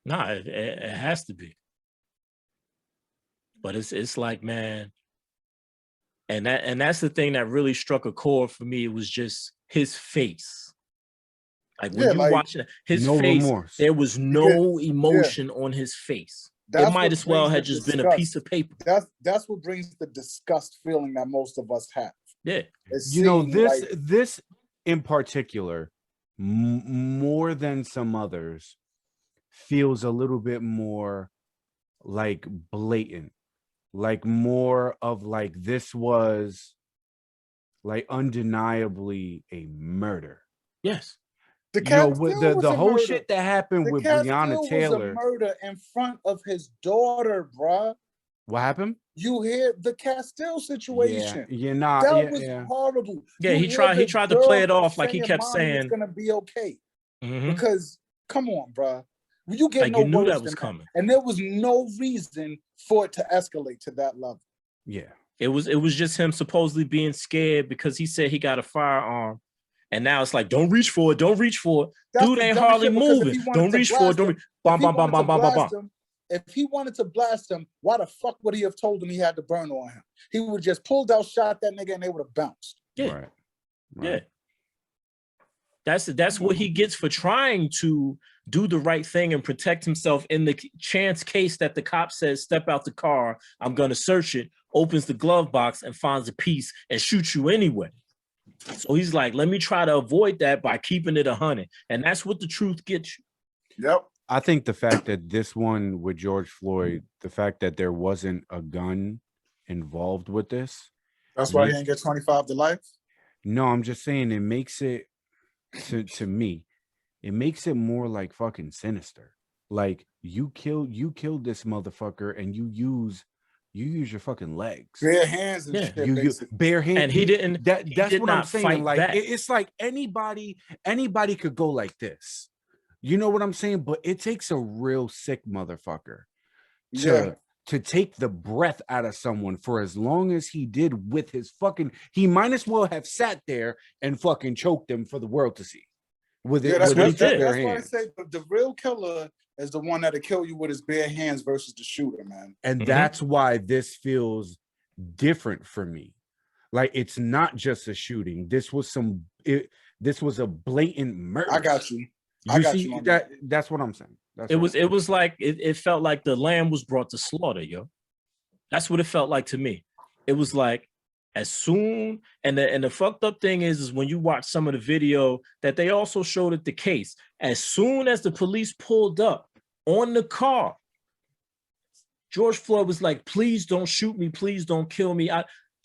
Nah, it has to be. But it's like, man, and that's the thing that really struck a chord for me. It was just his face. Like when you watching his face, remorse. There was no emotion on his face. It might as well have just been a piece of paper. That's what brings the disgust feeling that most of us have. Yeah, you know, this in particular, more than some others, feels a little bit more like blatant, like more of like this was like undeniably a murder. Yes. The whole shit that happened with Breonna Taylor was a murder in front of his daughter, bruh. What happened? You hear the Castile situation? That was horrible. Yeah, he tried to play it off like he kept saying it's gonna be okay. Because come on, bruh. You get like you knew that was coming, and there was no reason for it to escalate to that level. Yeah, it was just him supposedly being scared because he said he got a firearm. And now it's like, don't reach for it. Don't reach for it. Dude ain't hardly moving. Don't reach for it. Don't reach. Bomb, bomb, bomb, bomb, bomb, bomb, bomb. If he wanted to blast him, why the fuck would he have told him he had to burn on him? He would have just pulled out, shot that nigga, and they would have bounced. Yeah. Right. Yeah. That's what he gets for trying to do the right thing and protect himself in the chance case that the cop says, step out the car, I'm going to search it, opens the glove box and finds a piece and shoots you anyway. So he's like, let me try to avoid that by keeping it 100. And that's what the truth gets you. Yep. I think the fact that this one with George Floyd, the fact that there wasn't a gun involved with this. That's why he didn't get 25 to life? No, I'm just saying it makes it, to me, it makes it more like fucking sinister. Like you killed this motherfucker and you use your fucking legs. Bare hands and shit. You bare hands. And he didn't. That's what I'm saying. Like back. It's like anybody could go like this. You know what I'm saying? But it takes a real sick motherfucker to take the breath out of someone for as long as he did with his fucking. He might as well have sat there and fucking choked them for the world to see. That's why I say the real killer is the one that'll kill you with his bare hands versus the shooter, man. And that's why this feels different for me. Like it's not just a shooting. This was a blatant murder. I got you. That's what I'm saying. It felt like the lamb was brought to slaughter, yo. That's what it felt like to me. It was like as soon, and the fucked up thing is when you watch some of the video that they also showed at the case, as soon as the police pulled up on the car, George Floyd was like, please don't shoot me, please don't kill me.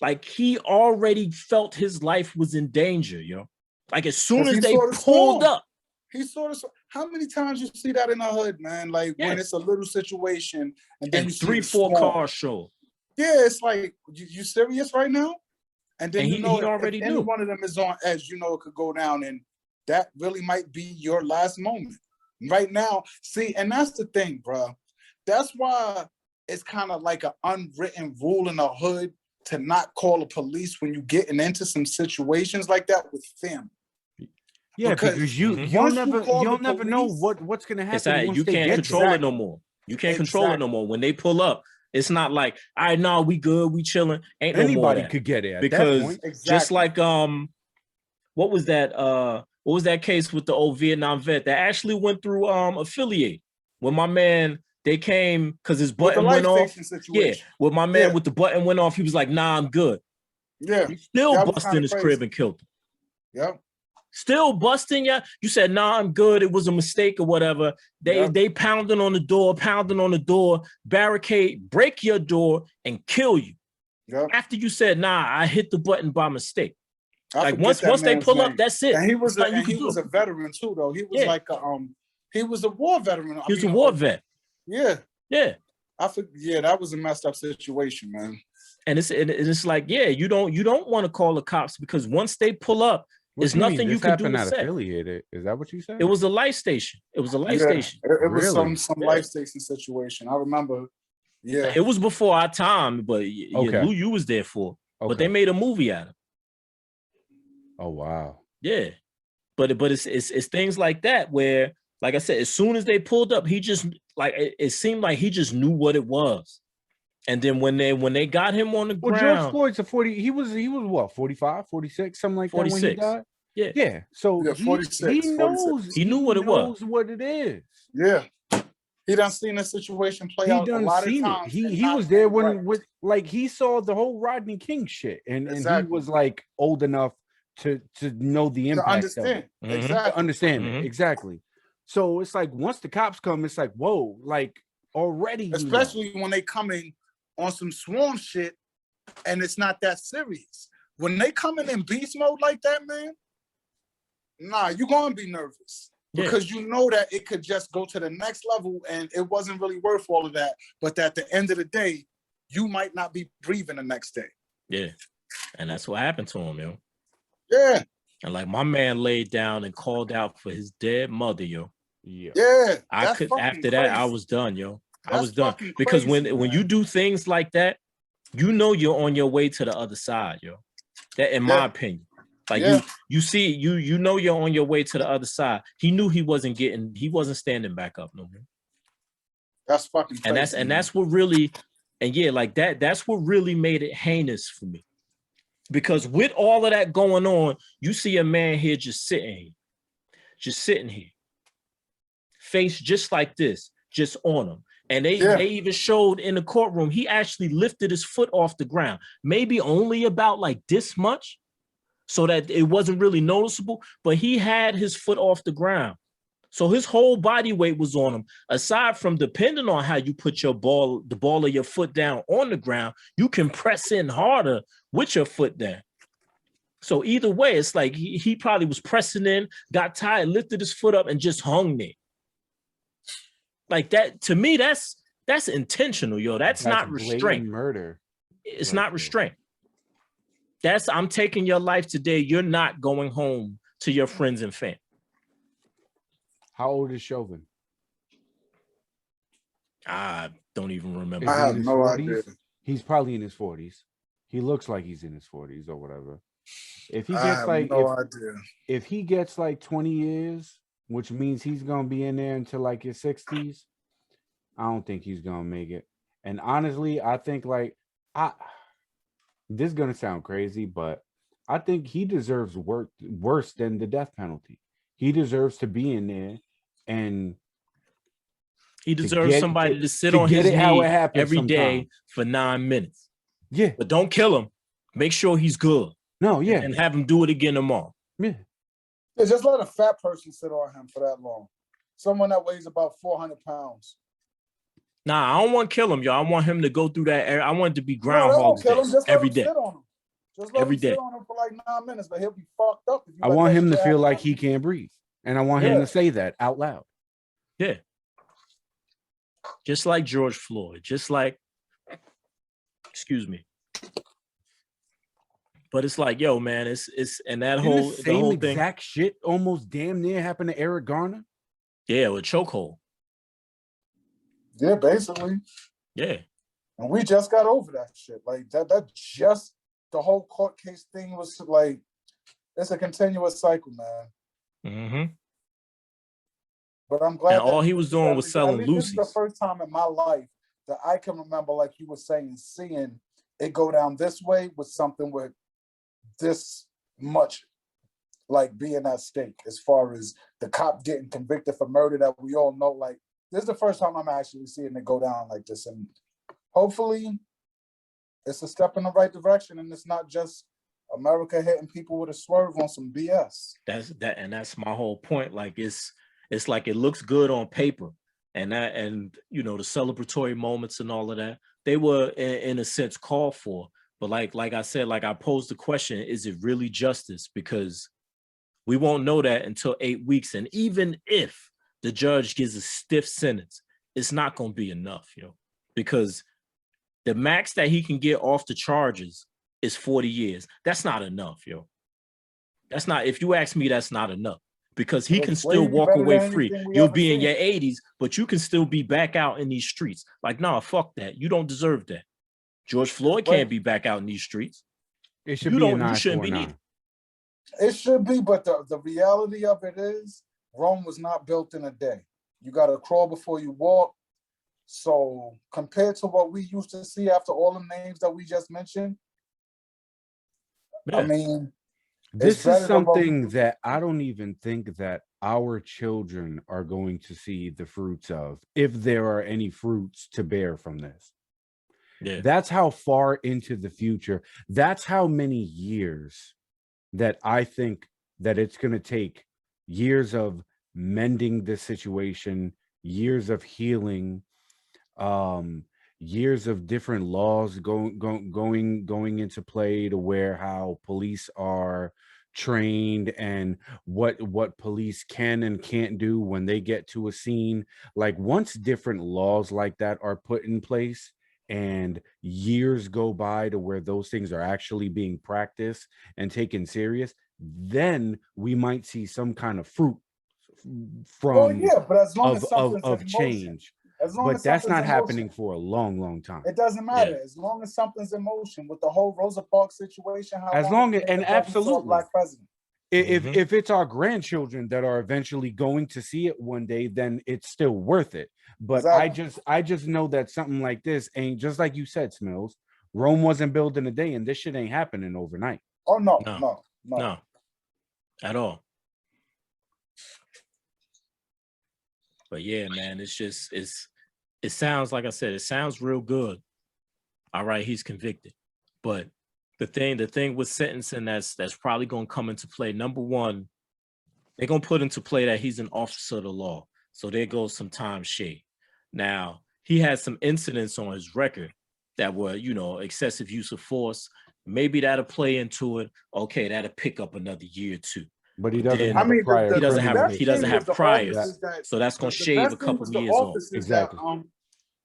Like he already felt his life was in danger, yo. Like as soon as they pulled up. He sort of. How many times you see that in the hood, man? Like when it's a little situation, and then you 3-4 cars show. Yeah, it's like you serious right now? And then he already knew. Any one of them is on edge. You know it could go down, and that really might be your last moment right now. See, and that's the thing, bro. That's why it's kind of like an unwritten rule in the hood to not call the police when you're getting into some situations like that with family. Yeah, because you'll never know what's gonna happen. You can't control it no more. You can't control it no more. When they pull up, it's not like, all right, no, we good, we chilling. Ain't no more. Anybody could get it because just like what was that case with the old Vietnam vet that actually went through affiliate when my man they came because his button went off. Yeah, with my man with the button went off, he was like, nah, I'm good. Yeah, he still busted his crib and killed him. Yep. Still busting ya. You said, nah, I'm good. It was a mistake or whatever. They pounding on the door, barricade, break your door and kill you. Yep. After you said, nah, I hit the button by mistake. Like once they pull up, that's it. And he was a veteran too, though. He was like he was a war veteran. He was a war vet. Yeah. Yeah. That was a messed up situation, man. And it's like, you don't want to call the cops because once they pull up, there's nothing you can do to say. Affiliated. Is that what you said? It was a life station. It was was some life station situation. I remember. Yeah. It was before our time, but you was there for. Okay. But they made a movie out of it. Oh wow. Yeah. But it's things like that where, like I said, as soon as they pulled up, he just like it seemed like he just knew what it was. And then when they got him on the ground, George Floyd's a 40. He was what, 45, 46, something like 46. That when he died. Yeah. Yeah. So 46. He knows. He knew what it was. What it is. Yeah. He done seen the situation play out a lot of times. He was there when he saw the whole Rodney King shit, and he was like old enough to know the impact. To understand. Of it. Exactly. To understand it. Exactly. So it's like once the cops come, it's like whoa, like already. Especially when they come in on some swarm shit and it's not that serious. When they come in beast mode like that, man, nah, you're gonna be nervous because you know that it could just go to the next level and it wasn't really worth all of that. But at the end of the day, you might not be breathing the next day. Yeah. And that's what happened to him, yo. Yeah. And like my man laid down and called out for his dead mother, yo. Yeah. After that, I was done, yo. I was done because when you do things like that, you know you're on your way to the other side, yo. That, in my opinion, like you see, you know you're on your way to the other side. He knew he wasn't standing back up no more. That's fucking crazy. And that's what really, like that's what really made it heinous for me. Because with all of that going on, you see a man here just sitting here, face just like this, just on him. And they even showed in the courtroom, he actually lifted his foot off the ground, maybe only about like this much, so that it wasn't really noticeable, but he had his foot off the ground. So his whole body weight was on him. Aside from depending on how you put the ball of your foot down on the ground, you can press in harder with your foot down. So either way, it's like he probably was pressing in, got tired, lifted his foot up, and just hung there. Like that, to me, that's intentional, yo. That's not restraint. Murder. It's not restraint. That's, I'm taking your life today. You're not going home to your friends and family. How old is Chauvin? I don't even remember. I have no idea. He's probably in his 40s. He looks like he's in his 40s or whatever. If he I gets have like no idea. if he gets like 20 years, which means he's gonna be in there until like his 60s, I don't think he's gonna make it. And honestly, I think like this is gonna sound crazy, but I think he deserves worse than the death penalty. He deserves to be in there, and he deserves somebody to sit on his knee every day for 9 minutes. Yeah, but don't kill him. Make sure he's good. No, yeah, and have him do it again tomorrow. Yeah, just let a fat person sit on him for that long. Someone that weighs about 400 pounds. Nah, I don't want to kill him, yo. I want him to go through that. I want it to be Groundhog Day every day. Sit on him. Just let him sit on him for like 9 minutes, but he'll be fucked up. I want him to feel like he can't breathe, and I want him to say that out loud. Yeah, just like George Floyd, just like, excuse me. But it's like, yo, man, it's and that whole the whole exact shit almost damn near happened to Eric Garner. Yeah, with chokehold. Yeah, basically. Yeah. And we just got over that shit. Like that just the whole court case thing was like, it's a continuous cycle, man. Mm-hmm. But I'm glad. And all he was doing was selling Lucy's. This is the first time in my life that I can remember, like you were saying, seeing it go down this way with something with this much like being at stake, as far as the cop getting convicted for murder that we all know. Like, this is the first time I'm actually seeing it go down like this, and hopefully it's a step in the right direction, and it's not just America hitting people with a swerve on some BS. That's my whole point. Like, it's like it looks good on paper, and you know, the celebratory moments and all of that, they were in a sense called for. But like I said, like I posed the question, is it really justice? Because we won't know that until 8 weeks. And even if the judge gives a stiff sentence, it's not going to be enough, yo, because the max that he can get off the charges is 40 years. That's not enough, yo. That's not, if you ask me, that's not enough, because he can still walk away free. You'll be in your 80s, but you can still be back out in these streets. Like, nah, fuck that. You don't deserve that. George Floyd can't be back out in these streets. It should be you shouldn't be neither. It should be, but the reality of it is Rome was not built in a day. You got to crawl before you walk. So compared to what we used to see after all the names that we just mentioned, yeah. I mean, this is something that I don't even think that our children are going to see the fruits of, if there are any fruits to bear from this. Yeah. That's how far into the future, that's how many years that I think that it's going to take, years of mending this situation, years of healing, years of different laws going into play, to where how police are trained and what police can and can't do when they get to a scene. Like, once different laws like that are put in place and years go by to where those things are actually being practiced and taken serious, then we might see some kind of fruit from but as long as of change. But that's not happening for a long time. It doesn't matter. As long as something's in motion with the whole Rosa Parks situation. As long as, and absolutely, Black president. If it's our grandchildren that are eventually going to see it one day, then it's still worth it. But exactly. I just know that something like this ain't, just like you said, Smills, Rome wasn't built in a day, and this shit ain't happening overnight. Oh no, at all. But yeah, man, it sounds, like I said, it sounds real good. All right, he's convicted. But the thing with sentencing that's probably gonna come into play, number one, they're gonna put into play that he's an officer of the law. So there goes some time shade. Now, he had some incidents on his record that were, excessive use of force. Maybe that'll play into it. Okay, that'll pick up another year or two. But he But doesn't then- have a prior he doesn't criminal have history. priors. So that's gonna shave a couple years off. Exactly.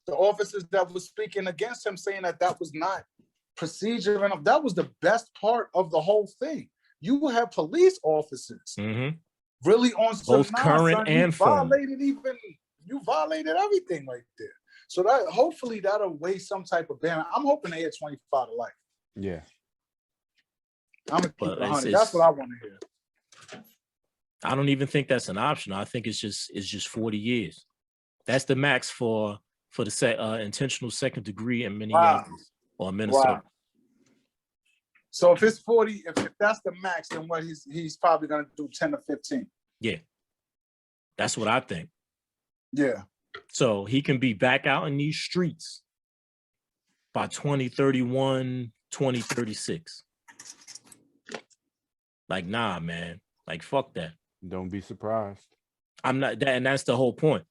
The officers that was speaking against him, saying that was not procedure enough. That was the best part of the whole thing. You have police officers really on some both current and former. You violated everything right there. So that hopefully that'll weigh some type of ban. I'm hoping they hit 25 to life. Yeah. I'm gonna keep it 100. That's what I want to hear. I don't even think that's an option. I think it's just 40 years. That's the max for the intentional second degree in Minneapolis or Minnesota. Wow. So if it's 40, if that's the max, then what he's probably gonna do 10 to 15. Yeah. That's what I think. Yeah. So he can be back out in these streets by 2031, 2036. Like, nah, man. Like, fuck that. Don't be surprised. I'm not that, and that's the whole point.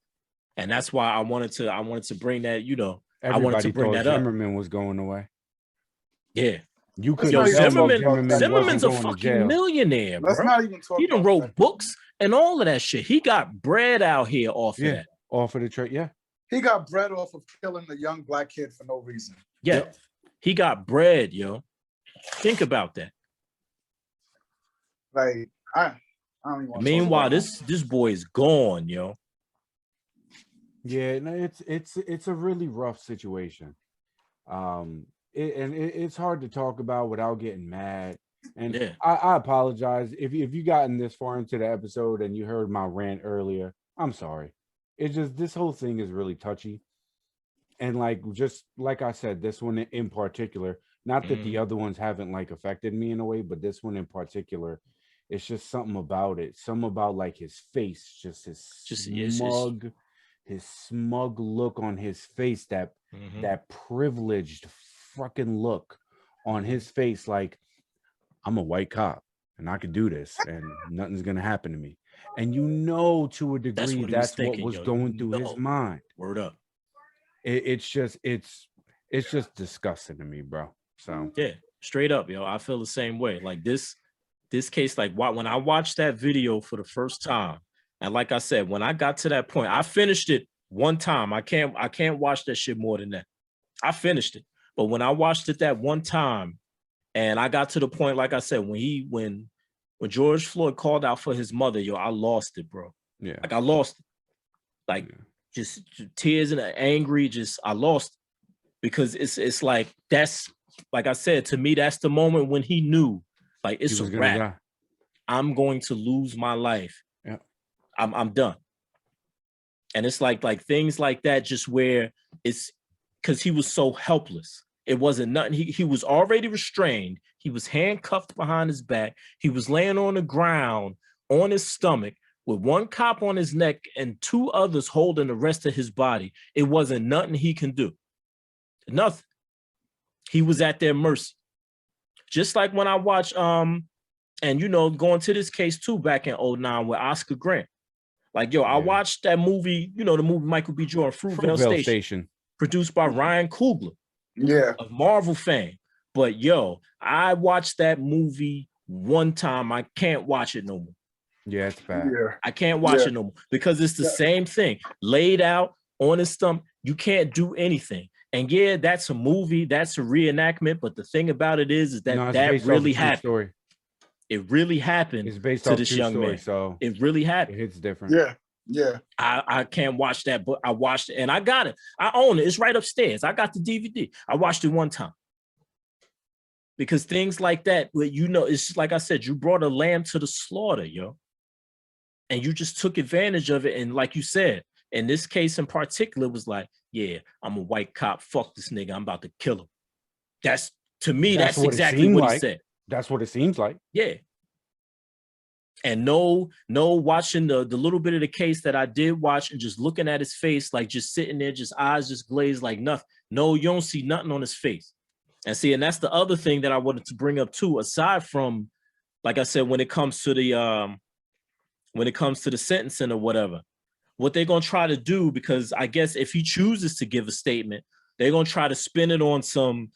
And that's why I wanted to bring that, Everybody I wanted to bring thought that up. Zimmerman was going away. Yeah. You could Zimmerman's a fucking millionaire, bro. Let's not even talk. He done wrote books and all of that shit. He got bread out here off of that. Off of the trade, yeah. He got bread off of killing a young black kid for no reason. Yeah. Yep. He got bread, yo. Think about that. Like, I don't even want to Meanwhile, this boy is gone, yo. Yeah, no, it's a really rough situation. It's hard to talk about without getting mad. And Yeah. I apologize if you gotten this far into the episode and you heard my rant earlier. I'm sorry. It's just this whole thing is really touchy. And just like I said, this one in particular, not that the other ones haven't affected me in a way, but this one in particular, it's just something about it. Something about his face, his smug look on his face, that privileged fucking look on his face, like, I'm a white cop and I could do this and nothing's gonna happen to me. And to a degree that's what was going through his mind. Word up. It's just disgusting to me, bro. So yeah, straight up, yo. I feel the same way. Like this case, when I watched that video for the first time, and like I said, when I got to that point, I finished it one time. I can't watch that shit more than that. I finished it. But when I watched it that one time, and I got to the point, like I said, when George Floyd called out for his mother, yo, I lost it, bro. Yeah. I lost it. Just tears and angry, I lost it. Because it's like, that's, like I said, to me, that's the moment when he knew, it's a wrap. Die. I'm going to lose my life. Yeah. I'm done. And it's like things like that, just where it's because he was so helpless. It wasn't nothing. He was already restrained. He was handcuffed behind his back. He was laying on the ground on his stomach with one cop on his neck and two others holding the rest of his body. It wasn't nothing he can do. Nothing. He was at their mercy. Just like when I watched, and going to this case too, back in 2009 with Oscar Grant. I watched that movie, the movie Michael B. Jordan, Fruitvale Station, produced by Ryan Coogler. Yeah. Of Marvel fame. But I watched that movie one time. I can't watch it no more. Yeah, it's bad. Yeah. I can't watch it no more because it's the same thing. Laid out on his stomach. You can't do anything. And that's a movie, that's a reenactment. But the thing about it is that that really happened. Story. It really happened. It's based to off this true young story, man. So it really happened. It hits different. Yeah. Yeah. I can't watch that, but I watched it and I got it. I own it. It's right upstairs. I got the DVD. I watched it one time. Because things like that, where it's just like I said, you brought a lamb to the slaughter, yo. And you just took advantage of it. And like you said, in this case in particular, it was like, yeah, I'm a white cop. Fuck this nigga. I'm about to kill him. That's exactly what he said. That's what it seems like. Yeah. And no watching the little bit of the case that I did watch and just looking at his face, like just sitting there, just eyes just glazed like nothing. No, you don't see nothing on his face. And that's the other thing that I wanted to bring up too, aside from, like I said, when it comes to the sentencing or whatever, what they're gonna try to do, because I guess if he chooses to give a statement, they're gonna try to spin it on some,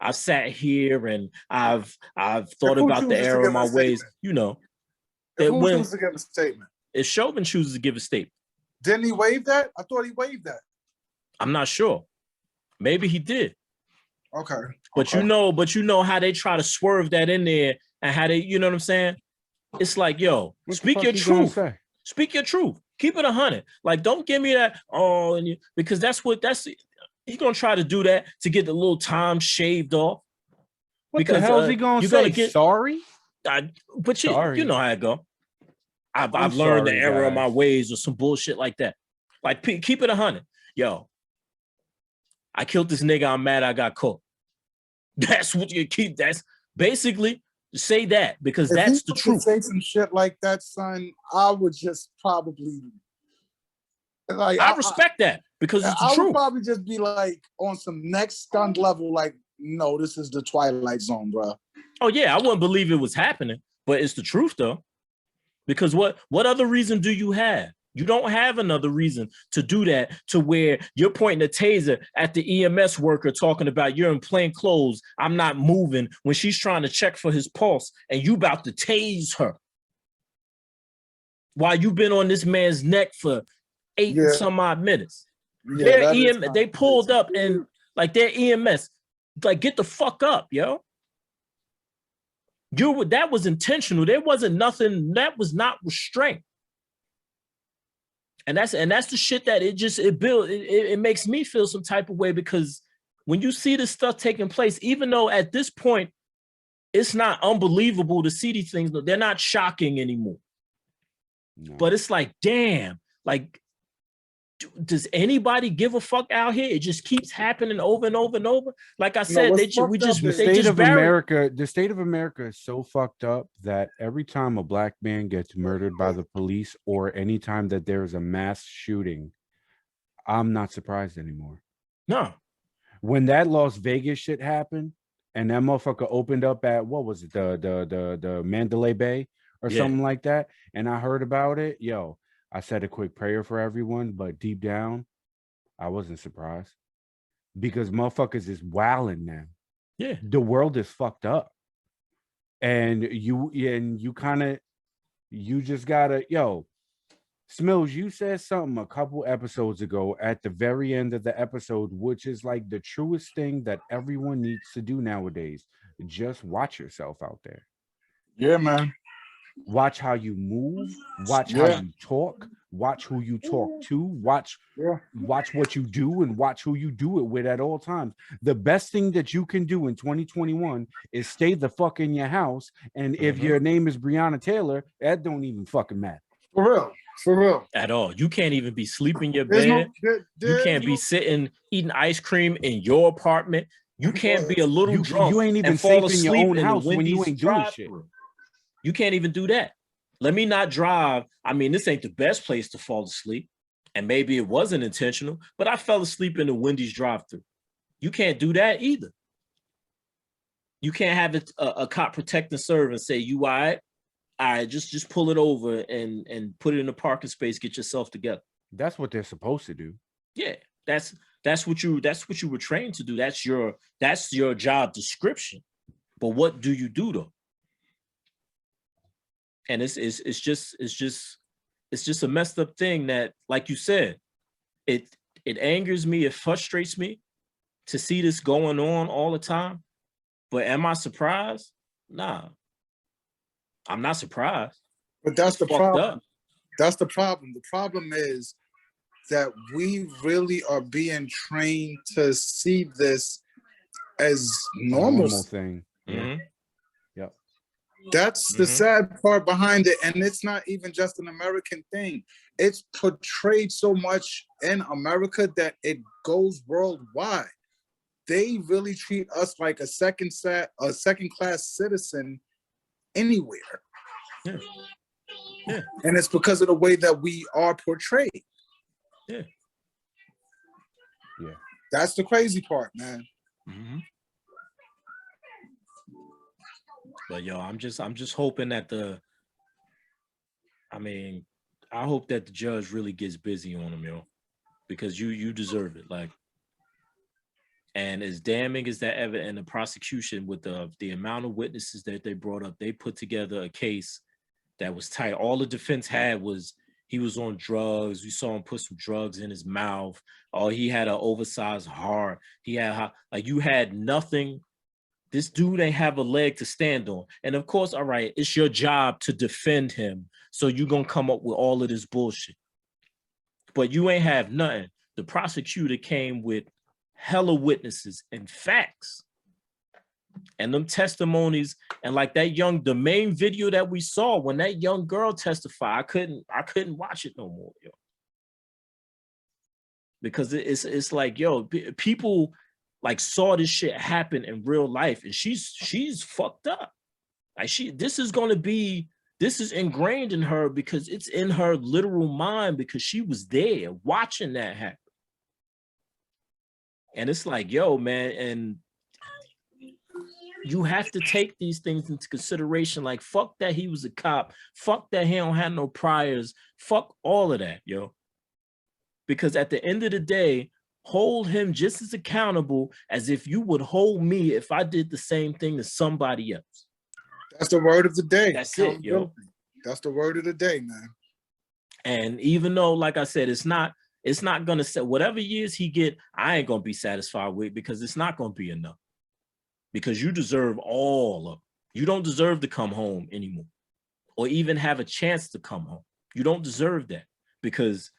I've sat here and I've thought about the error of my ways, If that who when chooses to give a statement? if Chauvin chooses to give a statement, Didn't he waive that? I thought he waived that. I'm not sure. Maybe he did. Okay. But okay. you know how they try to swerve that in there and how they, you know what I'm saying? It's like, yo, speak your truth. Speak your truth. Keep it 100. Like, don't give me that, because he's gonna try to do that to get the little time shaved off. What because the hell is he gonna you're say? Gonna get sorry? But you know how it go. I've learned the error of my ways or some bullshit like that. Like, keep it 100. Yo, I killed this nigga. I'm mad I got caught. That's what you keep. That's basically say that, because if that's the truth. Say some shit like that, son, I would just probably like. I respect that because it's the truth. I would probably just be like on some next stunned level, like, no, this is the Twilight Zone, bro. Oh yeah, I wouldn't believe it was happening, but it's the truth though. Because what other reason do you have? You don't have another reason to do that, to where you're pointing a taser at the EMS worker talking about you're in plain clothes, I'm not moving, when she's trying to check for his pulse and you about to tase her while you've been on this man's neck for 8 and some odd minutes. Yeah, they pulled up and like their EMS, like, get the fuck up, yo. That was intentional. There wasn't nothing, that was not restraint. And that's the shit that it makes me feel some type of way, because when you see this stuff taking place, even though at this point it's not unbelievable to see these things, they're not shocking anymore. No. But it's like, damn, like, does anybody give a fuck out here? It just keeps happening over and over and over. Like I said, the state of America is so fucked up that every time a black man gets murdered by the police, or any time that there is a mass shooting, I'm not surprised anymore. No. When that Las Vegas shit happened and that motherfucker opened up at, what was it, the Mandalay Bay or something like that, and I heard about it, yo, I said a quick prayer for everyone, but deep down, I wasn't surprised, because motherfuckers is wilding now. Yeah, the world is fucked up, and you just gotta, yo, Smills, you said something a couple episodes ago at the very end of the episode, which is like the truest thing that everyone needs to do nowadays. Just watch yourself out there. Yeah, man. Watch how you move, watch how you talk, watch who you talk to, watch what you do, and watch who you do it with at all times. The best thing that you can do in 2021 is stay the fuck in your house. And if your name is Breonna Taylor, that don't even fucking matter. For real. At all. You can't even be sleeping in your bed. You can't be sitting eating ice cream in your apartment. You can't be a little drunk. You ain't even safe in your own house when you ain't doing shit. You can't even do that. Let me not drive. I mean, this ain't the best place to fall asleep. And maybe it wasn't intentional, but I fell asleep in the Wendy's drive-thru. You can't do that either. You can't have a cop protect and serve and say, you all right, just pull it over and put it in a parking space, get yourself together. That's what they're supposed to do. Yeah, that's what you were trained to do. That's your job description. But what do you do though? And it's just a messed up thing that, like you said, it angers me, it frustrates me to see this going on all the time. But am I surprised? Nah, I'm not surprised. But that's the problem. That's the problem. The problem is that we really are being trained to see this as normal thing. Mm-hmm. Yep. That's the sad part behind it. And it's not even just an American thing. It's portrayed so much in America that it goes worldwide. They really treat us like a second class citizen anywhere. Yeah. Yeah. And it's because of the way that we are portrayed. Yeah. Yeah. That's the crazy part, man. Mm-hmm. But yo, I'm just hoping that I hope that the judge really gets busy on him, yo, because you deserve it. Like, and as damning as that ever, and the prosecution with the amount of witnesses that they brought up, they put together a case that was tight. All the defense had was he was on drugs. We saw him put some drugs in his mouth. Oh, he had an oversized heart. He had like you had nothing. This dude ain't have a leg to stand on. And of course, all right, it's your job to defend him. So you're gonna come up with all of this bullshit. But you ain't have nothing. The prosecutor came with hella witnesses and facts. And them testimonies, and like the main video that we saw when that young girl testified, I couldn't watch it no more, yo. Because it's like, yo, people like saw this shit happen in real life, and she's fucked up. Like this is ingrained in her because it's in her literal mind because she was there watching that happen. And it's like, yo, man, and you have to take these things into consideration. Like, fuck that he was a cop. Fuck that he don't have no priors. Fuck all of that, yo. Because at the end of the day, hold him just as accountable as if you would hold me if I did the same thing to somebody else. That's the word of the day. That's it, yo. That's the word of the day, man. And even though, like I said, it's not gonna say whatever years he get, I ain't gonna be satisfied with, because it's not gonna be enough. Because you deserve all of it. You don't deserve to come home anymore, or even have a chance to come home. You don't deserve that, because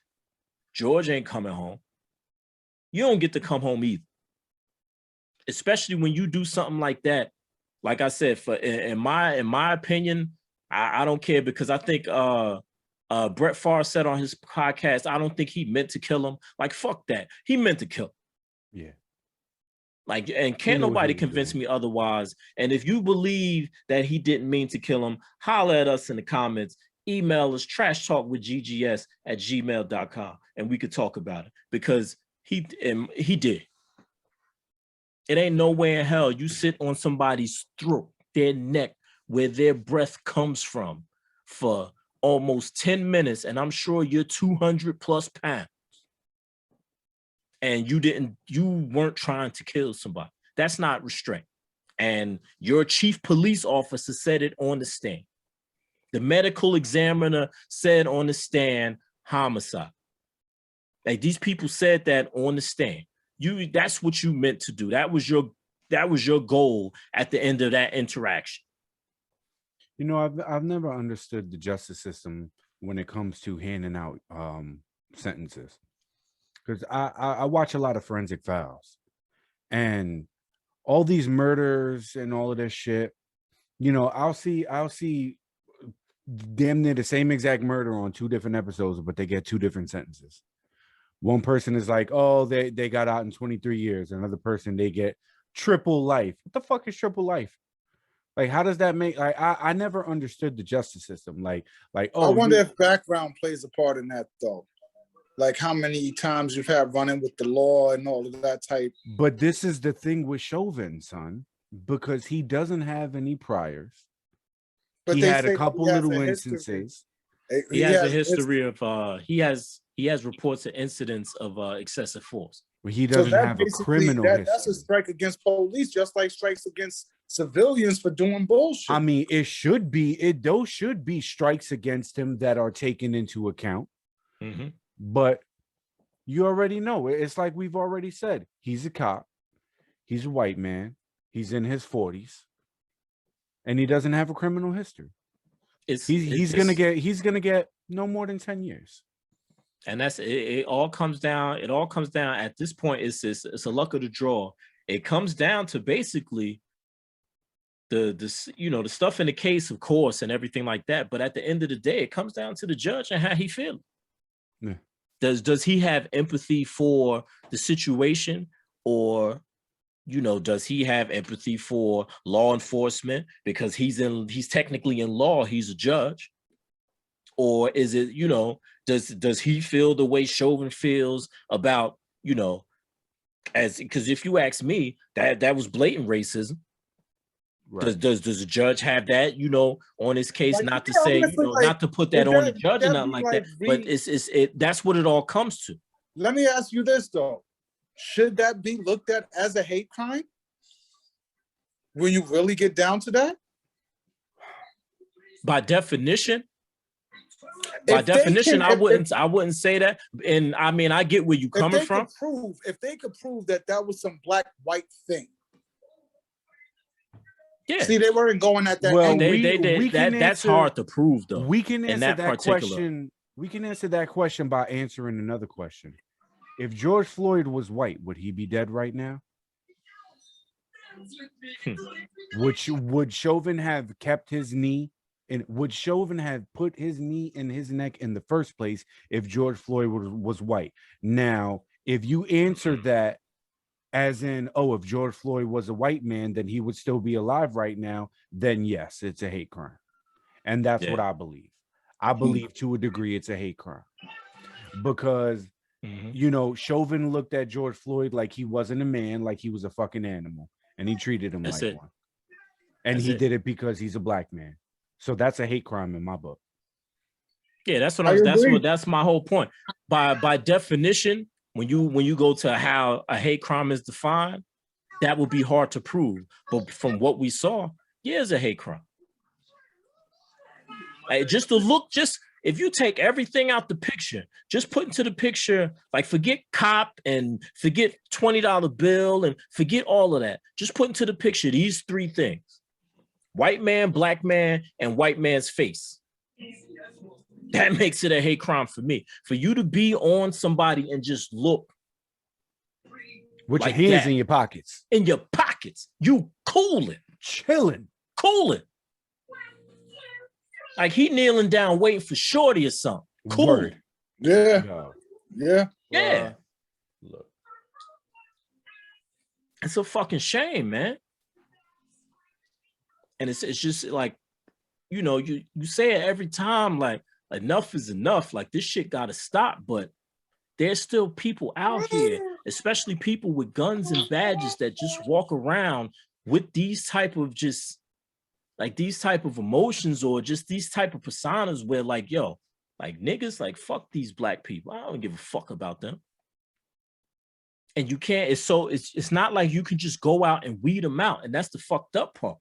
George ain't coming home. You don't get to come home either. Especially when you do something like that. Like I said, in my opinion, I don't care, because I think Brett Favre said on his podcast, I don't think he meant to kill him. Like, fuck that. He meant to kill him. Yeah. Like, and can't nobody convince me otherwise. And if you believe that he didn't mean to kill him, holler at us in the comments. Email us trashtalkwithggs@gmail.com, and we could talk about it, because he did. It ain't no way in hell you sit on somebody's throat, their neck, where their breath comes from, for almost 10 minutes, and I'm sure you're 200 plus pounds, and you weren't trying to kill somebody. That's not restraint. And your chief police officer said it on the stand. The medical examiner said on the stand, homicide. Like, these people said that on the stand. That's what you meant to do. That was your goal at the end of that interaction. You know, I've never understood the justice system when it comes to handing out sentences, because I watch a lot of forensic files, and all these murders and all of this shit. You know, I'll see damn near the same exact murder on 2 different episodes, but they get 2 different sentences. One person is like, oh, they got out in 23 years. Another person, they get triple life. What the fuck is triple life? Like, how does that make, like, I never understood the justice system. Like, oh, I wonder if background plays a part in that, though. Like, how many times you've had running with the law and all of that type. But this is the thing with Chauvin, son, because he doesn't have any priors. But he had a couple little instances. He has a history of he has reports of incidents of excessive force. But he doesn't have a criminal history. That's a strike against police, just like strikes against civilians for doing bullshit. I mean, those should be strikes against him that are taken into account. Mm-hmm. But you already know, it's like we've already said, he's a cop, he's a white man, he's in his 40s, and he doesn't have a criminal history. He's gonna get no more than 10 years. And that's it. It all comes down at this point. It's a luck of the draw. It comes down to basically the stuff in the case, of course, and everything like that. But at the end of the day, it comes down to the judge and how he feels. Yeah. Does he have empathy for the situation, or you know, does he have empathy for law enforcement because he's technically in law, he's a judge? Or is it, you know, does he feel the way Chauvin feels about, you know, as because if you ask me, that was blatant racism. Right. Does the judge have that, you know, on his case? Like, Not to yeah, say, you honestly, know, like, not to put that would on the that judge or nothing be like like that, but that's what it all comes to. Let me ask you this though. Should that be looked at as a hate crime? Will you really get down to that? By definition, If they can, I wouldn't say that. And I mean, I get where you coming from. If they could prove that that was some black white thing. Yeah. See, they weren't going at that. Well, angle. That's hard to prove though. We can answer that particular question. We can answer that question by answering another question. If George Floyd was white, would he be dead right now? Would Chauvin have kept his knee? And would Chauvin have put his knee in his neck in the first place if George Floyd was white? Now, if you answered that as in, oh, if George Floyd was a white man, then he would still be alive right now, then yes, it's a hate crime. And that's what I believe. I believe to a degree it's a hate crime. Because, you know, Chauvin looked at George Floyd like he wasn't a man, like he was a fucking animal. And he treated him like one. And he did it because he's a black man. So that's a hate crime in my book. Yeah, that's what that's my whole point. By definition, when you go to how a hate crime is defined, that would be hard to prove. But from what we saw, yeah, it's a hate crime. Like, just the look, just if you take everything out the picture, just put into the picture, like forget cop and forget $20 bill and forget all of that. Just put into the picture these three things: white man, black man, and white man's face. That makes it a hate crime for me. For you to be on somebody and just look with like your hands in your pockets. In your pockets. You cooling. Chilling. Cooling. Like he kneeling down waiting for Shorty or something. Cool. Word. Yeah. No. Yeah. Yeah. Look. It's a fucking shame, man. And it's just like, you know, you say it every time, like enough is enough. Like this shit gotta stop. But there's still people out here, especially people with guns and badges, that just walk around with these type of these type of emotions or just these type of personas where like, yo, like niggas, like fuck these black people. I don't give a fuck about them. And you can't, it's not like you can just go out and weed them out. And that's the fucked up part.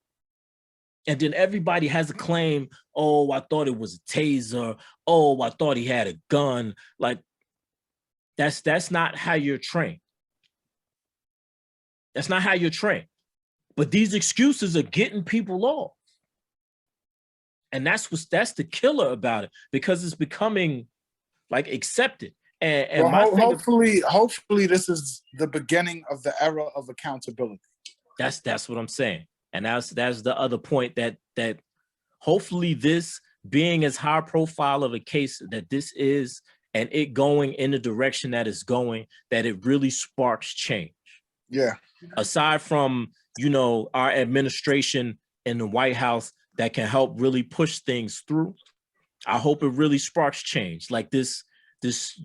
And then everybody has a claim, oh, I thought it was a taser. Oh, I thought he had a gun. Like, that's not how you're trained. That's not how you're trained. But these excuses are getting people off. And that's the killer about it, because it's becoming like accepted. And well, hopefully this is the beginning of the era of accountability. That's what I'm saying. And that's the other point, that hopefully this being as high profile of a case that this is, and it going in the direction that it's going, that it really sparks change. Yeah. Aside from, you know, our administration in the White House that can help really push things through, I hope it really sparks change. Like this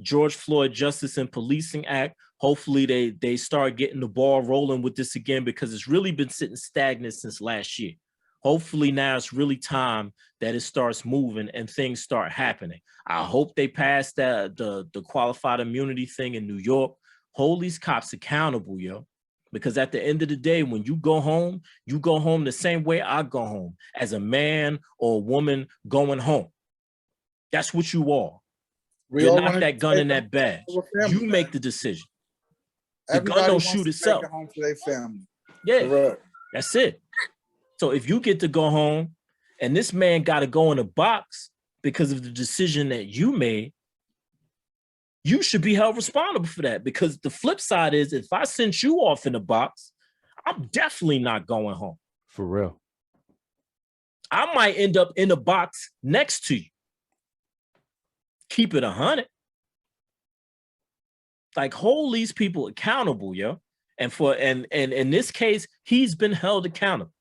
George Floyd Justice and Policing Act, hopefully they start getting the ball rolling with this again, because it's really been sitting stagnant since last year. Hopefully now it's really time that it starts moving and things start happening. I hope they pass the qualified immunity thing in New York. Hold these cops accountable, yo. Because at the end of the day, when you go home the same way I go home, as a man or a woman going home. That's what you are. You're not that gun in that badge. You make the decision. The gun don't shoot itself. Home to their family. Yeah, correct. That's it. So if you get to go home and this man got to go in a box because of the decision that you made, you should be held responsible for that. Because the flip side is, if I sent you off in a box, I'm definitely not going home. For real. I might end up in a box next to you. Keep it 100. Like, hold these people accountable, yo. And in this case, he's been held accountable.